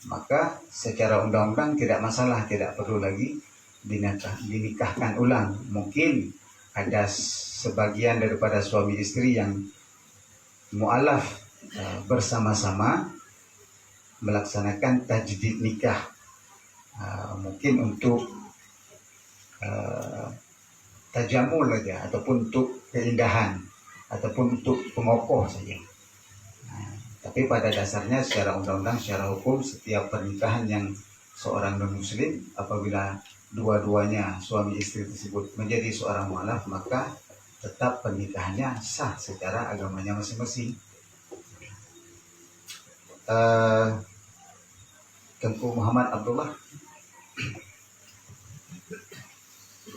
maka secara undang-undang tidak masalah, tidak perlu lagi dinikahkan ulang. Mungkin ada sebagian daripada suami istri yang mu'alaf bersama-sama melaksanakan tajdid nikah, mungkin untuk tajamul saja, ataupun untuk keindahan, ataupun untuk pengokoh saja. Tapi pada dasarnya secara undang-undang, secara hukum, setiap pernikahan yang seorang non-muslim, apabila dua-duanya suami istri tersebut menjadi seorang mu'alaf, maka tetap pernikahannya sah secara agamanya masing-masing. Tengku Muhammad Abdullah.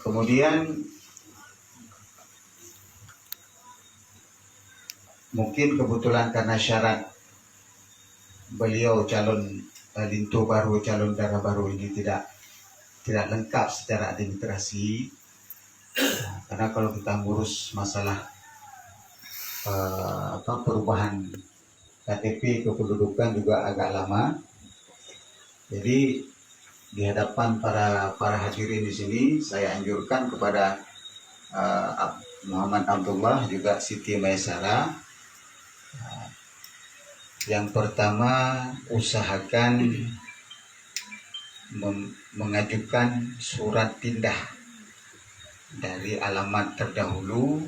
Kemudian mungkin kebetulan karena syarat beliau calon lintu baru, calon darah baru ini tidak lengkap secara administrasi, karena kalau kita ngurus masalah perubahan KTP kependudukan juga agak lama. Jadi di hadapan para hadirin di sini, saya anjurkan kepada Muhammad Abdullah juga Siti Maisara, yang pertama usahakan mengajukan surat pindah dari alamat terdahulu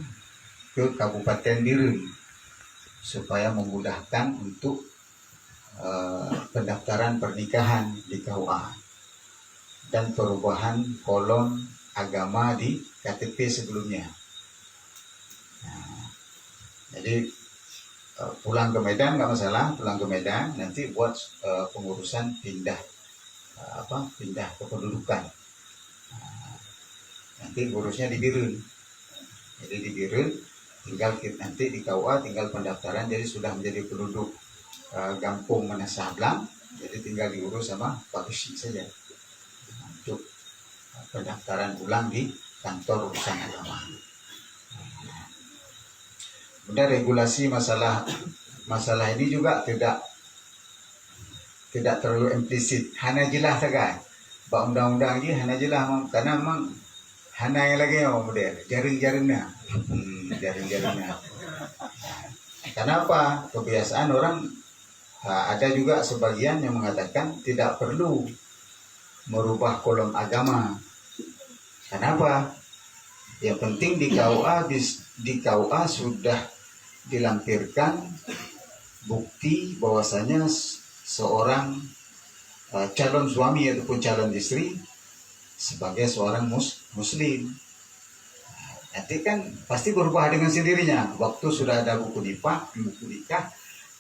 ke Kabupaten Biren supaya memudahkan untuk pendaftaran pernikahan di KUA dan perubahan kolom agama di KTP sebelumnya. Jadi pulang ke Medan nggak masalah, pulang ke Medan nanti buat pengurusan pindah kependudukan. Nanti urusnya di Biren. Jadi di Biren tinggal nanti di KUA tinggal pendaftaran, jadi sudah menjadi penduduk Gampung Menasablang, jadi tinggal diurus sama Pak Besi saja untuk pendaftaran ulang di kantor urusan agama. Kemudian regulasi masalah ini juga tidak terlalu implisit, hanya jelas saja. Pak undang-undang ini hanya jelas, karena memang hanya yang lagi yang model jaring-jaringnya. Kenapa? Kebiasaan orang, ada juga sebagian yang mengatakan tidak perlu merubah kolom agama. Kenapa? Yang penting di KUA sudah dilampirkan bukti bahwasanya seorang calon suami ataupun calon istri sebagai seorang muslim. Nanti kan pasti berubah dengan sendirinya. Waktu sudah ada buku nikah,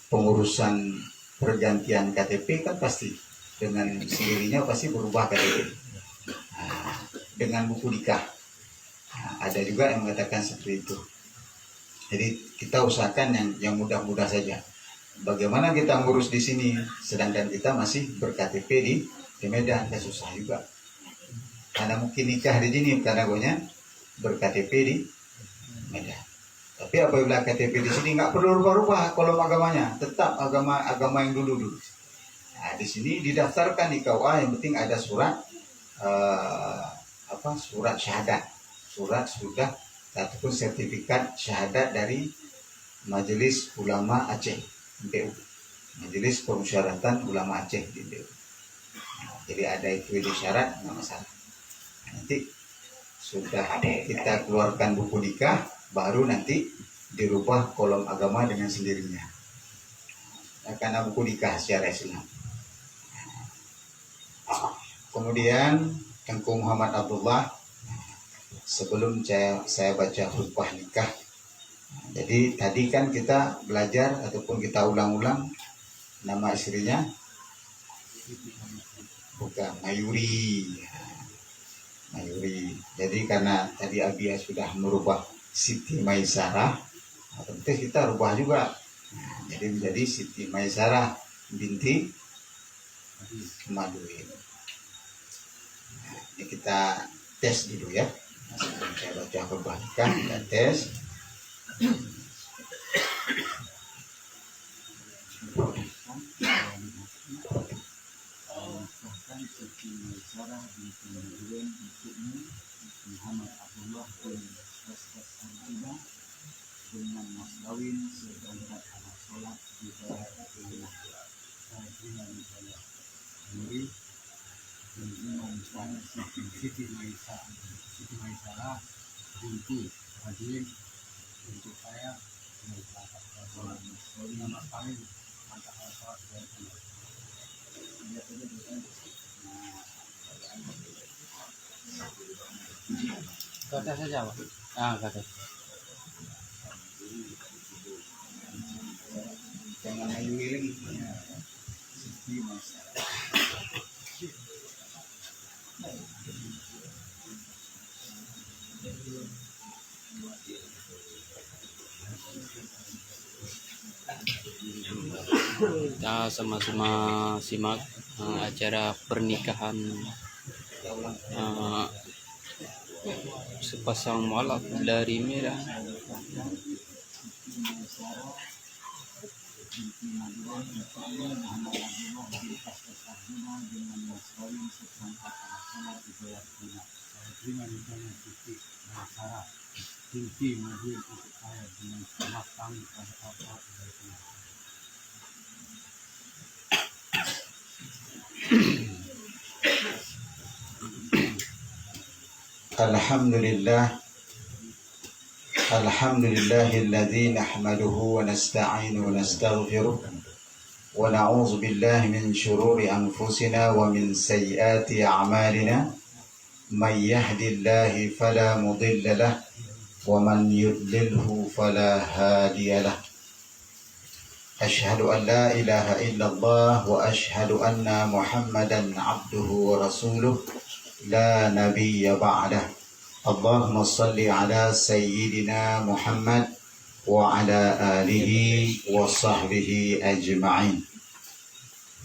pengurusan pergantian KTP kan pasti dengan sendirinya pasti berubah KTP. Dengan buku nikah. Ada juga yang mengatakan seperti itu. Jadi kita usahakan yang mudah-mudah saja. Bagaimana kita ngurus di sini, sedangkan kita masih ber-KTP di Medan, kan susah juga. Karena mungkin nikah di sini, karena ber-KTP di Medan. Tapi apabila KTP di sini nggak perlu rubah-rubah kolom agamanya, tetap agama yang dulu. Nah, di sini didaftarkan di KUA, yang penting ada surat surat syahadat, surat sudah ataupun sertifikat syahadat dari Majelis Ulama Aceh MPU, Majelis Permusyawaratan Ulama Aceh di MPU. Jadi ada itu di syarat, nggak masalah. Nanti sudah kita keluarkan buku nikah, baru nanti dirubah kolom agama dengan sendirinya. Karena buku nikah secara Islam. Kemudian Tengku Muhammad Abdullah, sebelum saya baca khutbah nikah. Jadi tadi kan kita belajar ataupun kita ulang-ulang nama istrinya bukan Mayuri. Mayuri. Jadi karena tadi Abia sudah merubah Siti Maisarah, otomatis kita rubah juga. Jadi menjadi Siti Maisarah binti Maduin. Ini kita tes dulu ya. Sebelum saya baca khutbah nikah, kita tes. Muhammad Abdullah bin SS Arjuna dengan mas kawin seberangkat anak sholat di daerah Kedua dengan saya sendiri dan imam saya Siti Maisarah binti Radin untuk saya dengan sholat dengan mas kawin antara sholat dan Kedua. Kata saja Pak. Kata. Jangan Mayuri lagi. Kita sama-sama simak acara pernikahan sepasang mualaf dari Merah. Alhamdulillahilladzi nahmaduhu wa nasta'inu wa nastaghfiruh wa na'udzu billahi min shururi anfusina wa min sayyiati a'malina may yahdihillahu fala mudilla lahu wa man yudlilhu fala hadiya lahu. Asyhadu an la ilaha illallah wa asyhadu anna Muhammadan abduhu wa rasuluh la nabiyya ba'dah. Allahumma salli ala sayyidina Muhammad wa ala alihi wa sahbihi ajma'in.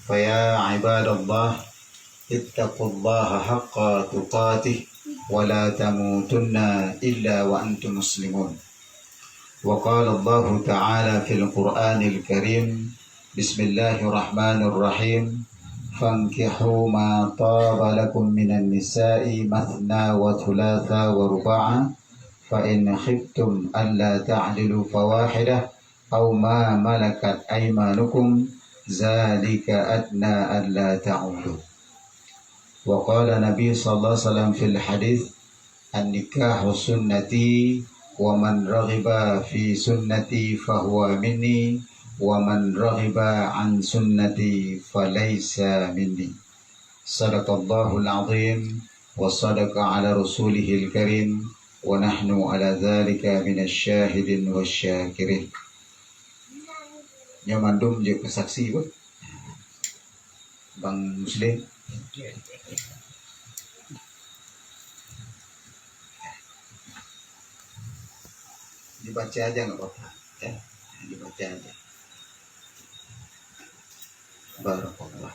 Faya ibadallah ittaqullaha haqqa tuqatih wa la tamutunna illa wa antum muslimun. Wa qala Allah ta'ala fil Qur'anil Karim, Bismillahirrahmanirrahim. فانكحوا ما طاب لكم من النساء مثنى وثلاثا ورباعا فإن خفتم ألا تعدلوا فواحدة أو ما ملكت أيمانكم ذلك أدنى ألا تعولوا. وقال النبي صلى الله عليه وسلم في الحديث النكاح سنتي ومن رغب في سنتي فهو مني وَمَنْ رَغِبَ عَنْ سُنَّتِي فَلَيْسَ مِنِّي. Sadaqallahul azim wa sadaqa ala rasulihil karim wa nahnu ala dhalika minasyahidin wasyakirin. Nyamandum je kesaksi bu Bang Muslim. Dibaca aja nggak apa-apa ya, dibaca aja. Barakallah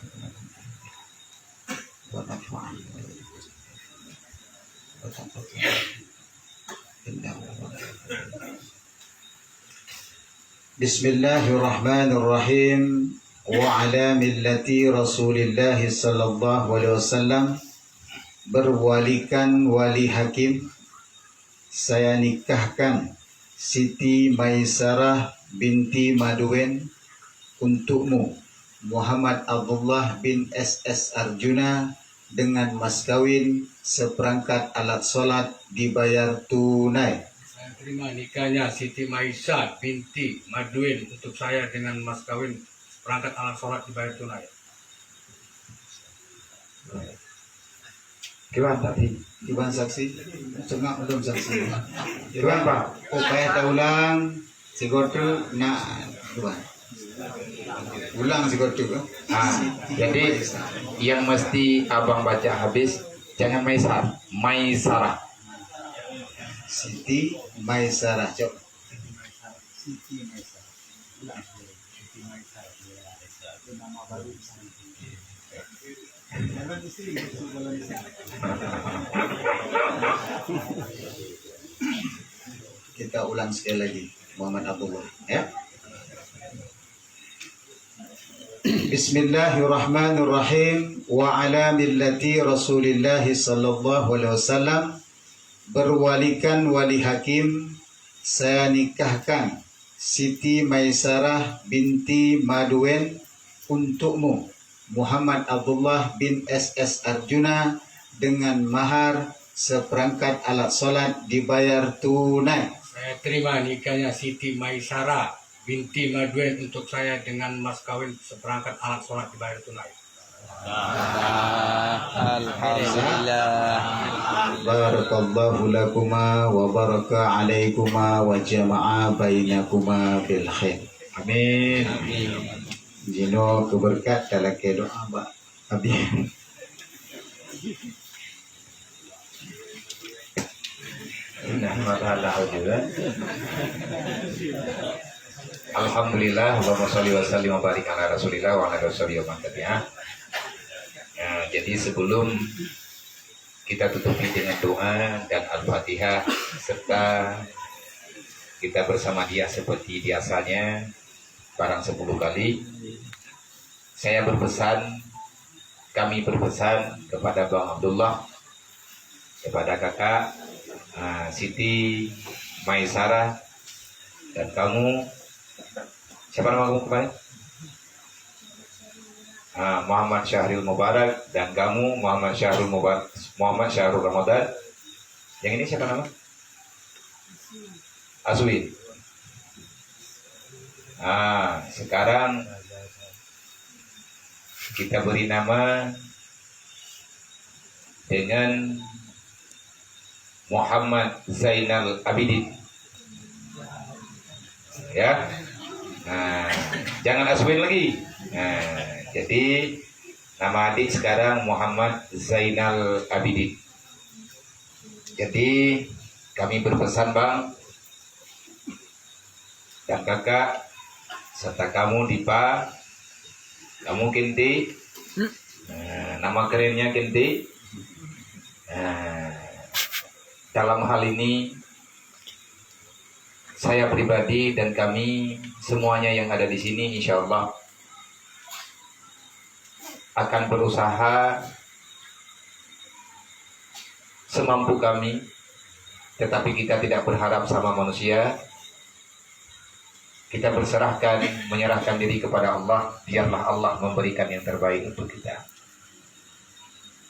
wa nafa'an wa taqabbal. Bismillahirrahmanirrahim. Wa ala millati Rasulillah sallallahu alaihi wasallam. Berwalikan wali hakim, saya nikahkan Siti Maisarah binti Maduin untukmu Muhammad Abdullah bin SS Arjuna dengan mas kawin seperangkat alat sholat dibayar tunai. Saya terima nikahnya Siti Maisarah binti Maduin untuk saya dengan mas kawin seperangkat alat sholat dibayar tunai. Gimana tadi? Gimana saksi? Cuma belum saksi. Gimana Pak? Upaya tak ulang, si Gotu nak gimana? Ulang si Gotu kan? Jadi yang mesti abang baca habis jangan Maisarah. Siti Maisarah. Coba. Kita ulang sekali lagi. Muhammad Abdullah, ya. Bismillahirrahmanirrahim. Wa ala millati Rasulillah sallallahu alaihi wasallam. Berwalikan wali hakim, saya nikahkan Siti Maisarah binti Maduen untukmu, Muhammad Abdullah bin SS Arjuna, dengan mahar seperangkat alat sholat dibayar tunai. Saya terima nikahnya Siti Maisarah binti Maduen untuk saya dengan mas kawin seperangkat alat sholat dibayar tunai. Alhamdulillah. Barakallahu lakuma wa baraka alaikuma wa jama'a bainakuma bil khair. Amin. Jino keberkat dalam doa Mbak Abi. Alhamdulillah, Allahumma sholli wa sallim wa barik ala Rasulillah wa ala alihi wa tabi'ah. Jadi sebelum kita tutupi dengan doa dan Al-Fatihah serta kita bersama dia seperti biasanya barang 10 kali, kami berpesan kepada Bang Abdullah, kepada kakak Siti Maisarah, dan kamu, siapa nama kamu kemarin? Muhammad Syahril Mubarak, dan kamu Muhammad Syahrul Ramadan. Yang ini siapa nama? Aswin. Sekarang kita beri nama dengan Muhammad Zainal Abidin. Ya. Jangan Aswin lagi. Jadi nama adik sekarang Muhammad Zainal Abidin. Jadi kami berpesan Bang dan kakak serta kamu Dipa, kamu Kinti, nama kerennya Kinti. Dalam hal ini saya pribadi dan kami semuanya yang ada di sini insya Allah akan berusaha semampu kami, tetapi kita tidak berharap sama manusia. Kita menyerahkan diri kepada Allah, biarlah Allah memberikan yang terbaik untuk kita.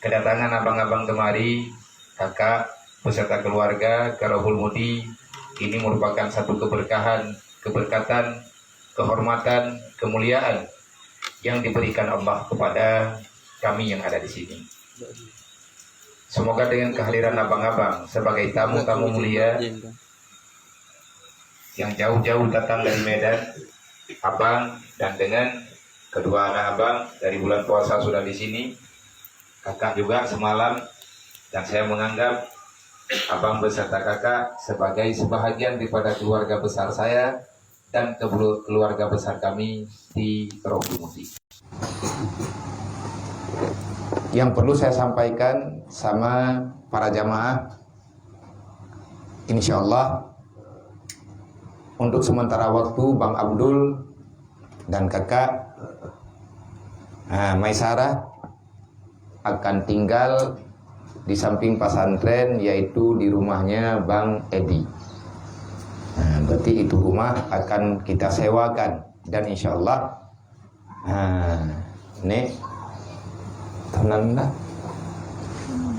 Kedatangan abang-abang kemari, kakak beserta keluarga ke Rohul Mudi, ini merupakan satu keberkatan, kehormatan, kemuliaan yang diberikan Allah kepada kami yang ada di sini. Semoga dengan kehadiran abang-abang sebagai tamu-tamu mulia yang jauh-jauh datang dari Medan, abang dan dengan kedua anak abang dari bulan puasa sudah di sini, kakak juga semalam, dan saya menganggap abang beserta kakak sebagai sebahagian daripada keluarga besar saya dan keluarga besar kami di Rohul Mudi. Yang perlu saya sampaikan sama para jamaah, insya Allah untuk sementara waktu Bang Abdul dan kakak Maisarah akan tinggal di samping pesantren, yaitu di rumahnya Bang Edi. Berarti itu rumah akan kita sewakan, dan insya Allah nek tenang dah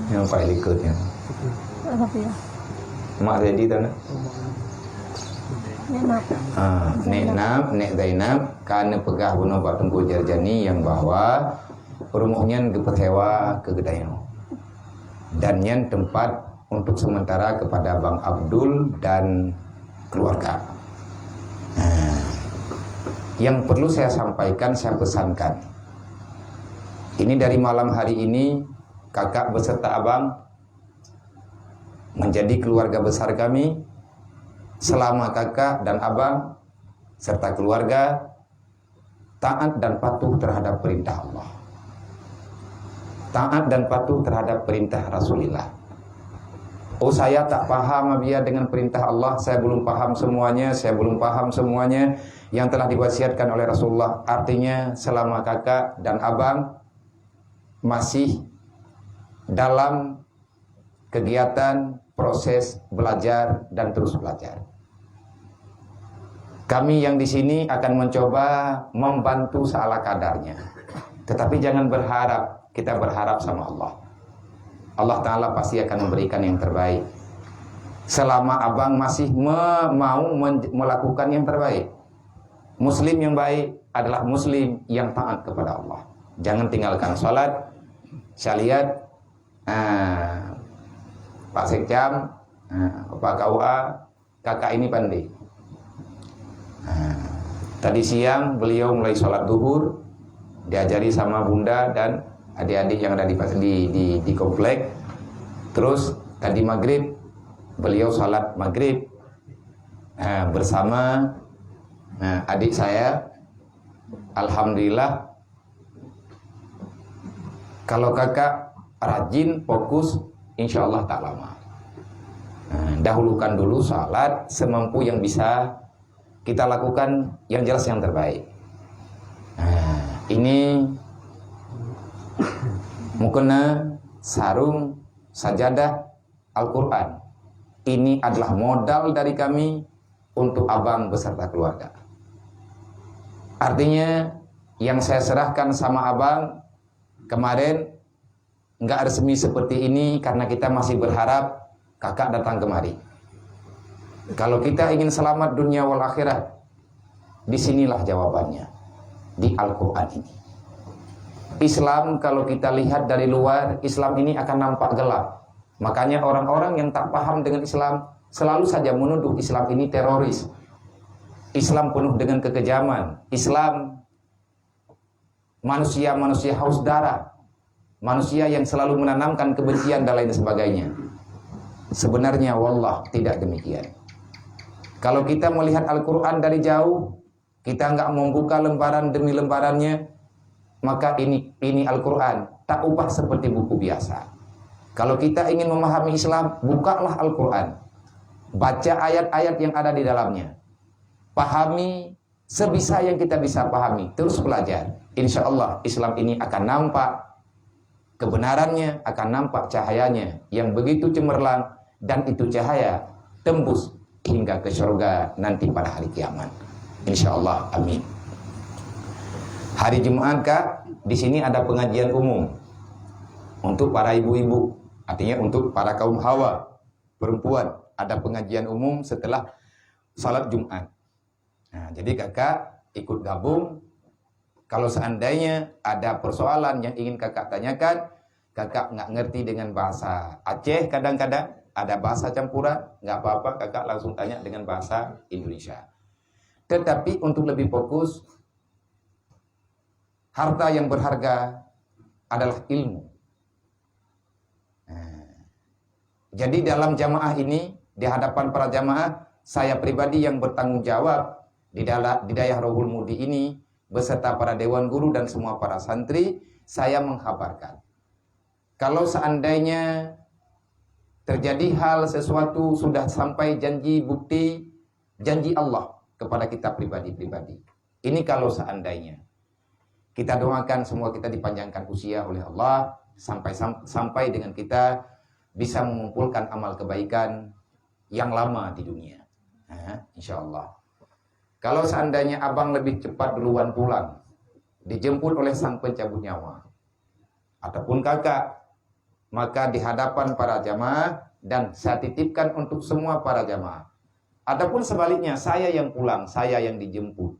yang paling ikutnya Mak Edi tanah Nek Zainab karena pegah bunuh batungku jarjani yang bahwa rumahnya keperhewa ke Gedayano. dan nyen tempat untuk sementara kepada Bang Abdul dan keluarga. Yang perlu saya sampaikan, saya pesankan, ini dari malam hari ini kakak beserta abang menjadi keluarga besar kami. Selama kakak dan abang serta keluarga taat dan patuh terhadap perintah Allah, taat dan patuh terhadap perintah Rasulullah. Oh, saya tak paham Abia dengan perintah Allah, saya belum paham semuanya, saya belum paham semuanya yang telah diwasiatkan oleh Rasulullah. Artinya selama kakak dan abang masih dalam kegiatan proses belajar dan terus belajar, kami yang di sini akan mencoba membantu seala kadarnya. Tetapi jangan berharap, kita berharap sama Allah. Allah Ta'ala pasti akan memberikan yang terbaik. Selama abang masih mau melakukan yang terbaik. Muslim yang baik adalah Muslim yang taat kepada Allah. Jangan tinggalkan sholat. Saya lihat Pak Sekjam, Pak KUA, kakak ini pandai. Tadi siang beliau mulai sholat duhur, diajari sama bunda dan adik-adik yang ada di komplek. Terus tadi maghrib beliau sholat maghrib bersama adik saya. Alhamdulillah, kalau kakak rajin fokus, insya Allah tak lama. Dahulukan dulu sholat semampu yang bisa kita lakukan, yang jelas yang terbaik. Ini mukena, sarung, sajadah, Al-Quran. Ini adalah modal dari kami untuk abang beserta keluarga. Artinya yang saya serahkan sama abang kemarin nggak resmi seperti ini karena kita masih berharap kakak datang kemari. Kalau kita ingin selamat dunia wal akhirat, disinilah jawabannya, di Al-Quran ini. Islam kalau kita lihat dari luar, Islam ini akan nampak gelap. Makanya orang-orang yang tak paham dengan Islam selalu saja menuduh Islam ini teroris. Islam penuh dengan kekejaman. Islam manusia-manusia haus darah. Manusia yang selalu menanamkan kebencian dan lain sebagainya. Sebenarnya wallah tidak demikian. Kalau kita melihat Al-Quran dari jauh, kita nggak membuka lembaran demi lembarannya, maka ini Al-Quran tak ubah seperti buku biasa. Kalau kita ingin memahami Islam, bukalah Al-Quran, baca ayat-ayat yang ada di dalamnya, pahami sebisa yang kita bisa pahami, terus belajar. Insya Allah Islam ini akan nampak kebenarannya, akan nampak cahayanya yang begitu cemerlang, dan itu cahaya tembus hingga ke surga nanti pada hari kiamat. Insya Allah, amin. Hari Jumat Kak, di sini ada pengajian umum untuk para ibu-ibu, artinya untuk para kaum hawa perempuan. Ada pengajian umum setelah salat Jumat. Nah, jadi kakak ikut gabung. Kalau seandainya ada persoalan yang ingin kakak tanyakan, kakak nggak ngerti dengan bahasa Aceh, kadang-kadang ada bahasa campuran, nggak apa-apa, kakak langsung tanya dengan bahasa Indonesia. Tetapi untuk lebih fokus, harta yang berharga adalah ilmu. Jadi dalam jamaah ini, di hadapan para jamaah, saya pribadi yang bertanggung jawab di Dayah Rohul Mudi ini, beserta para dewan guru dan semua para santri, saya mengkhabarkan, kalau seandainya terjadi hal sesuatu, sudah sampai janji bukti, janji Allah kepada kita pribadi-pribadi. Ini kalau seandainya. Kita doakan semua kita dipanjangkan usia oleh Allah, sampai dengan kita bisa mengumpulkan amal kebaikan yang lama di dunia. Insya Allah. Kalau seandainya abang lebih cepat duluan pulang, dijemput oleh sang pencabut nyawa, ataupun kakak, maka di hadapan para jamaah, dan saya titipkan untuk semua para jamaah. Ataupun sebaliknya, saya yang pulang, saya yang dijemput.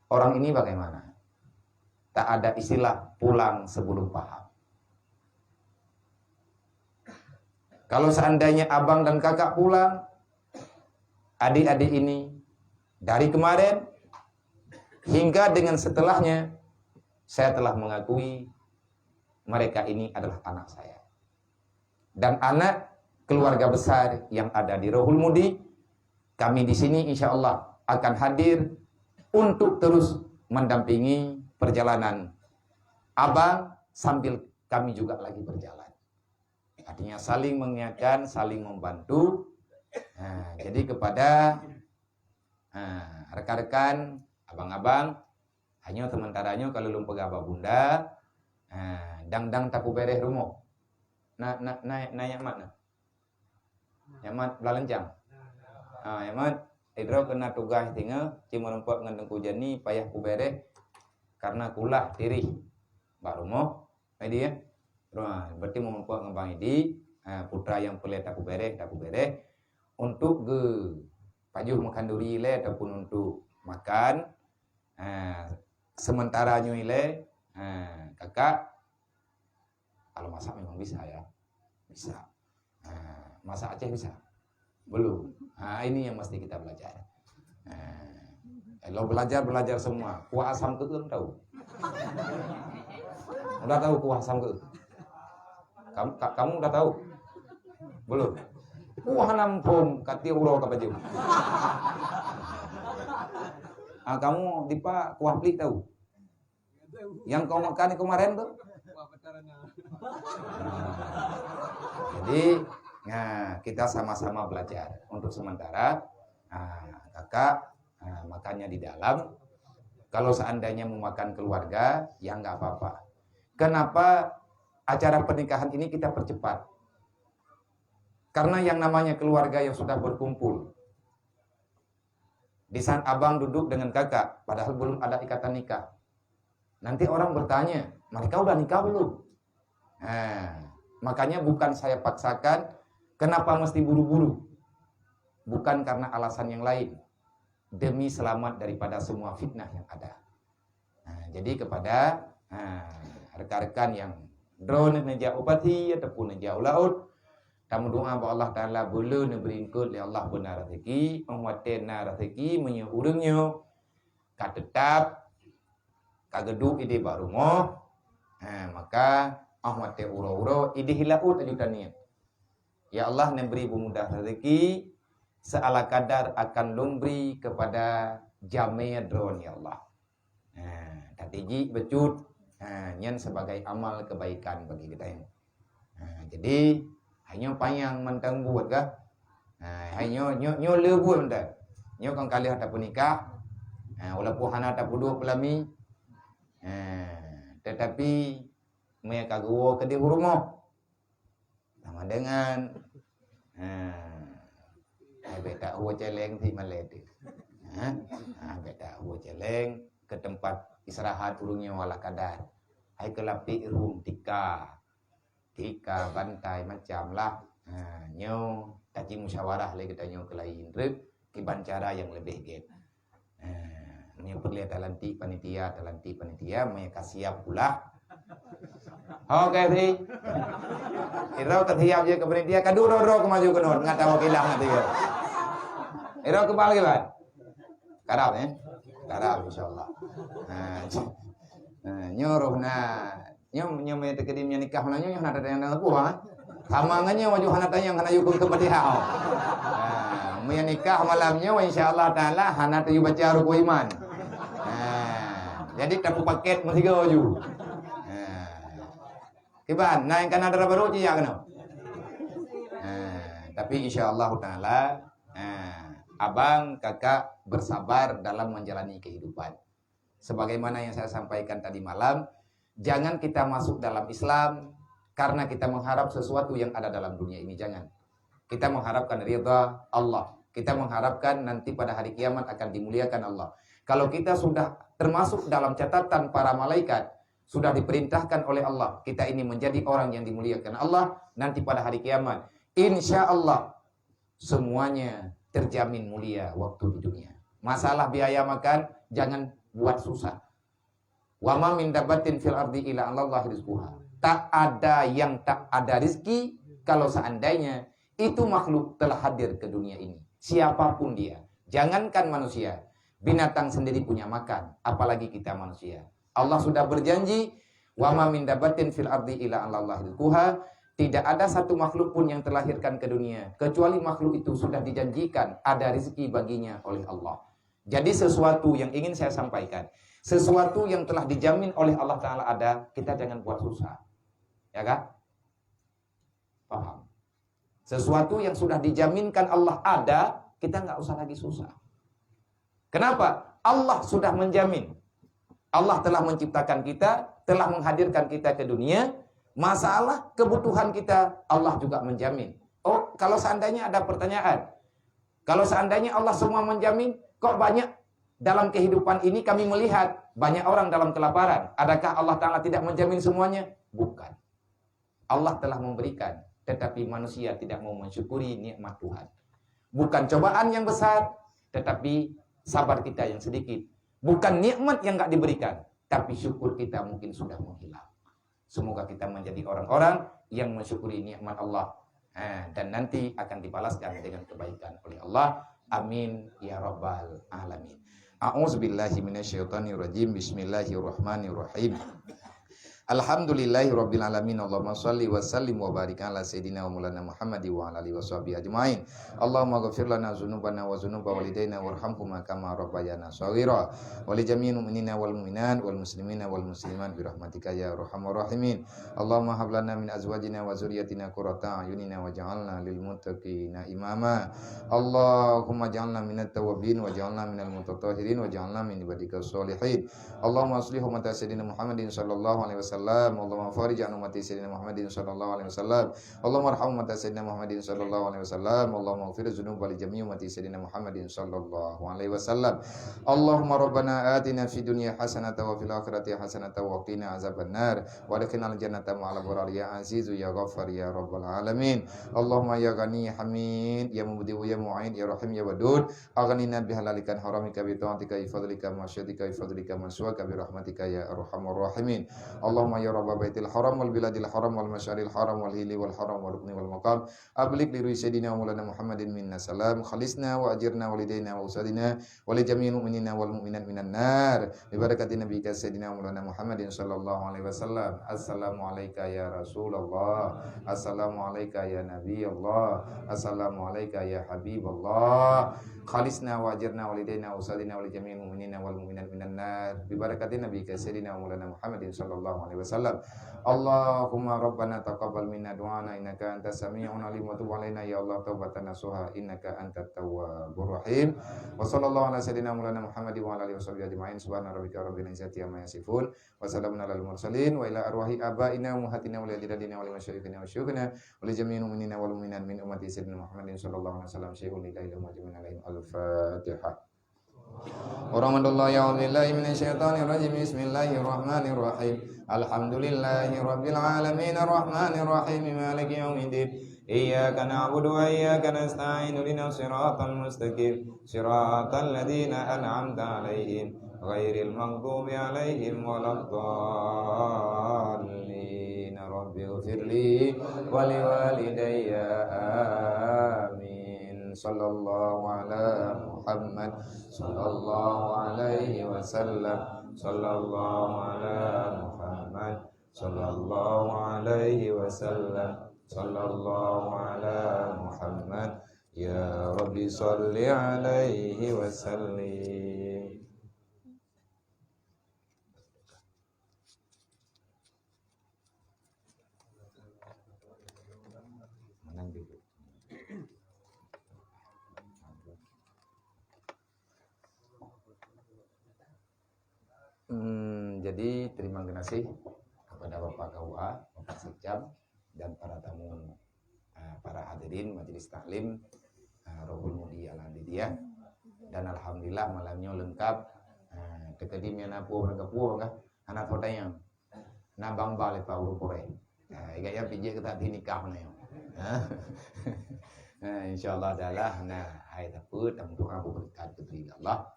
Orang ini bagaimana? Tak ada istilah pulang sebelum paham. Kalau seandainya abang dan kakak pulang, adik-adik ini dari kemarin hingga dengan setelahnya, saya telah mengakui mereka ini adalah anak saya. Dan anak keluarga besar yang ada di Rohul Mudi, kami di sini insya Allah akan hadir untuk terus mendampingi perjalanan abang sambil kami juga lagi berjalan. Artinya saling mengingatkan, saling membantu. Nah, jadi kepada rekan-rekan, abang-abang, hanya sementaranya kalau lumpa gaba bunda, dang-dang tapu bereh rumah. Naik mana? Yamat belancang. Yamat, idro kena tugas tinggal, cuma rumpak ngandeng kujani, payah ku bereh, karena kulah tirih. Baru mau, media. Berarti mempunyai ngembang ini putra yang pelet tak bereh untuk ke pajuh makan duri le ataupun untuk makan sementara nyuile kakak kalau masak memang bisa ya, bisa. Masak Aceh bisa belum? Ini yang mesti kita belajar. Kalau belajar semua kuah asam ke kan tahu, udah tahu kuah asam ke? Kamu udah tahu? Belum? Kuah nampung kati uro ka baju. Kamu dipa kuah plik tahu? Yang kau makan kemarin tuh? Jadi, kita sama-sama belajar. Untuk sementara, kakak makannya di dalam. Kalau seandainya mau makan keluarga, ya nggak apa-apa. Kenapa acara pernikahan ini kita percepat? Karena yang namanya keluarga yang sudah berkumpul. Di saat abang duduk dengan kakak, padahal belum ada ikatan nikah. Nanti orang bertanya, mereka udah nikah belum? Makanya bukan saya paksakan, kenapa mesti buru-buru? Bukan karena alasan yang lain. Demi selamat daripada semua fitnah yang ada. Jadi kepada rekan-rekan yang drone nejak upati ataupun nejak laut, tamu doa bahwa Allah Ta'ala boleh neberingkut ya Allah benar rezeki, menguatkan rezeki, menyurungnya, katetap, kageduk ide baru mo, maka ahmate uro-uro ide hilaut ajutannya. Ya Allah memberi pemudah rezeki, seala kadar akan lumbri kepada jamiah drone ya Allah. Tatiji becut, nyen sebagai amal kebaikan bagi kita yang. Jadi hanya payang mentang buat kah? Hanya nyo lebur dah. Nyo kan kali ada nikah, walaupun hana tak dua pelami, tetapi mereka gawa ke di rumah sama dengan beta huwa celeng si malete. Beta huwa celeng ke tempat istirahat urungnya wala kadar. Hai kelapi rum tika bantai macam lah. Nyo taji musyawarah lagi kita nyo kelain rep kiban cara yang lebih get. Nyo perlihat talanti panitia mereka siap pula. Oke sih. Irau tersiap je ke panitia kadu ro kemaju ke non ngata wakilah nanti ya. Irau kepala ke ban. Karab ya. Karab insyaallah. Nyuruh nyo me tekedim nikah nanya nyo nada yang aku samangannya wajah hanata yang hana yukun tempat dihau. Me nikah malamnya insyaallah taala hana tu baca ruku iman. Jadi tapu paket mesti go ju. Kiban naik kan ada baru ya kena. Tapi insyaallah taala abang kakak bersabar dalam menjalani kehidupan. Sebagaimana yang saya sampaikan tadi malam, jangan kita masuk dalam Islam karena kita mengharap sesuatu yang ada dalam dunia ini. Jangan. Kita mengharapkan ridha Allah. Kita mengharapkan nanti pada hari kiamat akan dimuliakan Allah. Kalau kita sudah termasuk dalam catatan para malaikat, sudah diperintahkan oleh Allah, kita ini menjadi orang yang dimuliakan Allah nanti pada hari kiamat. Insya Allah semuanya terjamin mulia waktu di dunia. Masalah biaya makan jangan buat susah. Wa ma min dabbatin fil ardi illa 'alallahi rizquha. Tak ada yang tak ada rizki kalau seandainya itu makhluk telah hadir ke dunia ini, siapapun dia, jangankan manusia, binatang sendiri punya makan, apalagi kita manusia. Allah sudah berjanji, wa ma min dabatin fil ardi illa 'alallahi rizquha. Tidak ada satu makhluk pun yang terlahirkan ke dunia kecuali makhluk itu sudah dijanjikan ada rezeki baginya oleh Allah. Jadi sesuatu yang ingin saya sampaikan, sesuatu yang telah dijamin oleh Allah Ta'ala ada, kita jangan buat susah. Ya kan? Paham? Sesuatu yang sudah dijaminkan Allah ada, kita nggak usah lagi susah. Kenapa? Allah sudah menjamin. Allah telah menciptakan kita, telah menghadirkan kita ke dunia. Masalah kebutuhan kita, Allah juga menjamin. Oh, kalau seandainya ada pertanyaan, kalau seandainya Allah semua menjamin, kok banyak dalam kehidupan ini kami melihat banyak orang dalam kelaparan. Adakah Allah Ta'ala tidak menjamin semuanya? Bukan. Allah telah memberikan, tetapi manusia tidak mau mensyukuri nikmat Tuhan. Bukan cobaan yang besar, tetapi sabar kita yang sedikit. Bukan nikmat yang nggak diberikan, tapi syukur kita mungkin sudah menghilang. Semoga kita menjadi orang-orang yang mensyukuri nikmat Allah. Dan nanti akan dibalaskan dengan kebaikan oleh Allah. Amin ya rabbal alamin. A'udzubillahi minasyaitonirrajim. Bismillahirrahmanirrahim. Alhamdulillahi rabbil alamin. Allahumma shalli wa sallim wa barik ala sayyidina wa maulana Muhammadi wa ala alihi washabihi ajmain. Allahumma ghfir lana dzunubana wa dzunuba walidaina warhamhuma kama rabbayana shaghira. Wa li jami'il mu'minina wal mu'minat wal muslimina wal muslimat bi rahmatika ya arhamar rahimin. Allahumma hab lana min azwajina wa dzurriyyatina qurrata a'yunina waj'alna lil muttaqina imama. Allahumma ij'alna minat tawwabin waj'alna minal mutatahhirin waj'alna min ibadikas sholihin. Allahumma aslih ummata sayyidina Muhammadin sallallahu alaihi wasallam. Allahumma farij an ummati sayyidina Muhammadin sallallahu alaihi wasallam. Allahumma arham ummata sayyidina Muhammadin sallallahu alaihi wasallam. Allahumma ighfir dzunuba li jami'i ummati sayyidina Muhammadin sallallahu alaihi wasallam. Allahumma rabbana atina fid dunya hasanatan wa fil akhirati hasanatan wa qina azabannar wa adkhilnal jannata ma'al abrar ya azizu ya ghaffar ya rabbal alamin. Allahumma ya ghani hamid ya mubdi ya mu'in ya rahim ya wadud aghnina bihalalikan haramika bi ta'atika bi fadlika ma syatika bi fadlika ma suwaka bi rahmatika ya arhamar rahimin. Allahumma ya rabb baitil haram wal biladil haram wal masyaril haram wal hili wal haram wal rukni wal maqam ablig li sayyidina wa maulana Muhammadin minna salam khalisna wa ajirna walidaina wa usadina wa li jami'il mu'minina wal mu'minat minan nar bi barakati nabiyyika sayyidina wa maulana Muhammadin sallallahu alaihi wasallam. Assalamu alayka ya Rasulullah, assalamu alayka ya Nabi Allah, assalamu alayka ya Habib Allah. Khalisna wa ajirna walidaina wa usadina wa li jami'il mu'minina wal mu'minat minan nar bi barakati nabiyyika sayyidina wa maulana Muhammadin sallallahu alaihi wasallam. Allahumma rabbana taqabbal minna du'ana innaka antas sami'un alim wa tub alaina ya Allah taubatan nasuha innaka antat tawwabur rahim. Wa sallallahu ala sayyidina maulana Muhammadin wa ala alihi washabihi ajmain. Subhana rabbika rabbil izzati amma yasifun wa salamun alal mursalin wa ila arwahi abaina wa ummahatina wa li ajdadina wa li masyayikhina wa syuyukhina wa li jami'il mu'minina wal mu'minat min ummati sayyidina Muhammadin sallallahu alaihi wasallam syai'un la ilaha illa huwa jami'an alaihim. Al-Fatihah. Warahmatullahi wabillahi minasyaitonirrajim. Bismillahirrahmanirrahim. Alhamdulillahi rabbil alamin arrahmanir rahim maliki yaumiddin. Iyyaka na'budu wa iyyaka nasta'in ihdinas siratal mustaqim siratal ladzina an'amta 'alaihim ghairil maghdubi 'alaihim waladdallin. Rabbighfirli wa liwalidayya amin. Sallallahu ala Muhammad sallallahu alaihi wasallam. Sallallahu ala Muhammad sallallahu alaihi wasallam. Sallallahu ala Muhammad ya Rabbi salli alaihi wasallim. Menang dulu. Jadi terima kasih kepada Bapak KUA, Bapak Sekjam, dan para tamu, para hadirin majelis taklim Rohul Mudi Al-Hadidiyah. Dan alhamdulillah malamnya lengkap. Ketadimnya napu berkapu kan anak fotanya nabang balik Pak Urupore. Igaya pijak kita dinikah nih. Insyaallah adalah hai takut untuk Abu berkat kepada Allah.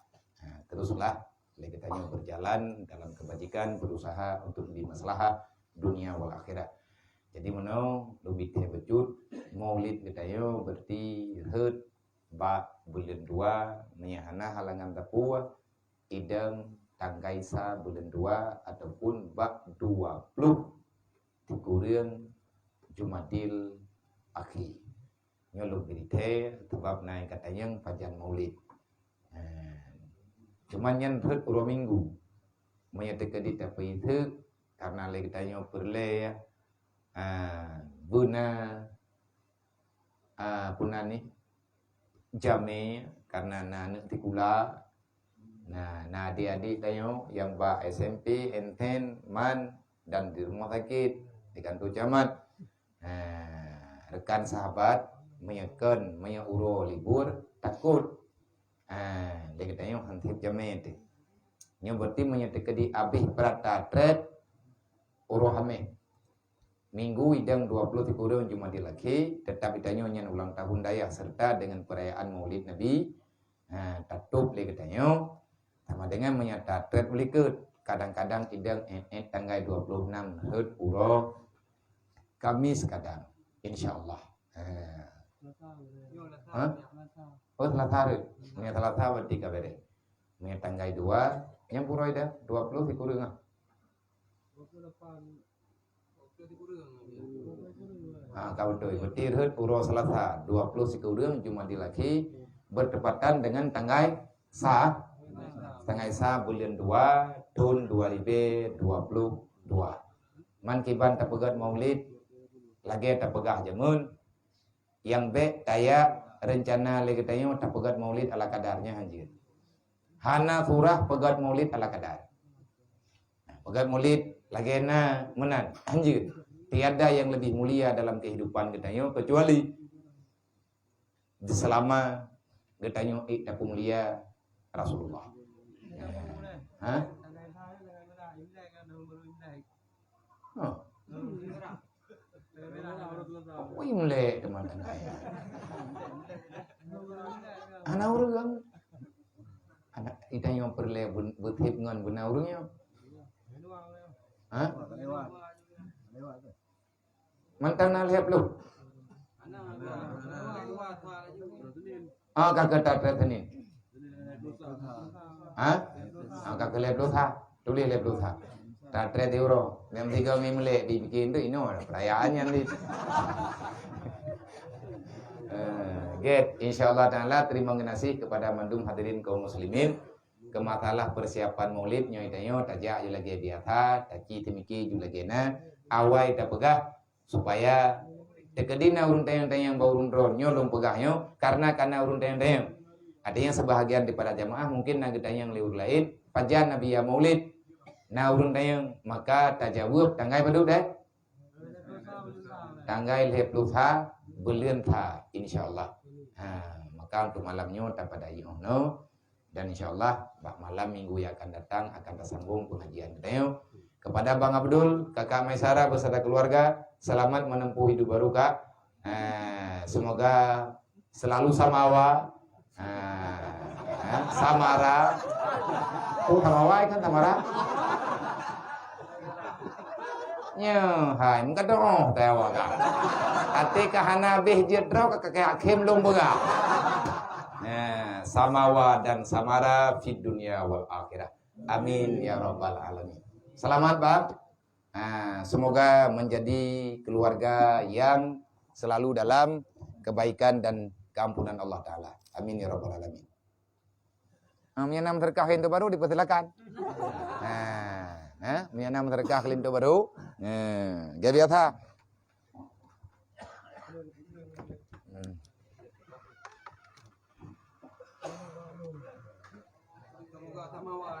Teruslah kita berjalan dalam kebajikan, berusaha untuk lebih maslahah dunia wal akhirat. Jadi menau lebih teh becut maulid getayo berarti hut ba bulan 2 menyahana halangan tapua idam tangkaisa bulan 2 ataupun ba 20 tikurang Jumadil Akhir. Nyolok berite sebab naik katanya pajan maulid. Cuman yang hut urang minggu. Menyatakan di tapi itu karena lagi tanya perle ya. Buna puna ni jame karena anak tikula nah adik-adik tayo yang ba SMP enten man dan di rumah sakit di kantor camat rekan sahabat menyekan uro libur takut dia tayo hantip jame tu nyo berarti menyatakan di abih prata tret uro hame Minggu idang 20 tikurun Jumadil lagi tetapi tanyo nyan ulang tahun daya serta dengan perayaan Maulid Nabi. Tatup le katanyo sama dengan menyata tret berikut. Kadang-kadang idang tanggal 26 hut uro Kamis kadang insyaallah. Oh Selasa. Menyata Selasa berarti kabere. Menyata tanggal 2 yang puro ida 20 tikurun. 28 Kau tu betir hut puro Selasa 20 sikurang Jumadil lagi bertepatan dengan tanggal sa bulan 2 tahun 2022. Man kiban tapegat maulid lagi tapegah jamun yang be taya rencana lagi tayo tapegat maulid ala kadarnya anjir. Hana surah pegat maulid ala kadar. Pegat maulid lagi na menan anjir. Tiada yang lebih mulia dalam kehidupan kita kecuali selama kita dapat mulia Rasulullah. Oh, imlek teman-teman. Anak orang anak kita yang perle berhip ngan benar orangnya. Mantan alihap lu. Kakak tak Senin. Kakak lep dosa. Tulis lep dosa. Tak euro. Yang 3 mimlek dibikin tu ini perayaannya nanti. Get, insyaallah taala terima kasih kepada mandum hadirin kaum muslimin. Kematalah persiapan maulid nyoy-nyoy tajak ju lagi biasa, taki temiki ju lagi na awai ta pegah supaya dekedina urun tayang-tayang baurun ron nyolong pegahnya karena urun tayang-tayang. Ada yang sebahagian daripada jamaah mungkin na gedayang liur lain pajan nabi ya maulid. Na urun tayang maka tajawub tanggai baduk deh. Tanggai lep lusa bulan tha insyaallah. Maka untuk malamnya pada no dan insyaallah malam minggu yang akan datang akan tersambung pengajian kita. Kepada Bang Abdul, Kakak Maisara beserta keluarga selamat menempuh hidup baru Kak. Semoga selalu samawa, samara. Oh samawa kan samara. Nya, hai muka doh tawa Kak. Ati kahana bih jedro kakek hakim long bega. Samawa dan samara fid dunia wal akhirah. Amin ya rabbal alamin. Selamat Bang. Semoga menjadi keluarga yang selalu dalam kebaikan dan keampunan Allah Ta'ala. Amin ya rabbal alamin. Menyanam terkah lintu baru dipersilakan. Menyanam terkah lintu baru. Gak biasa. Semoga sama wa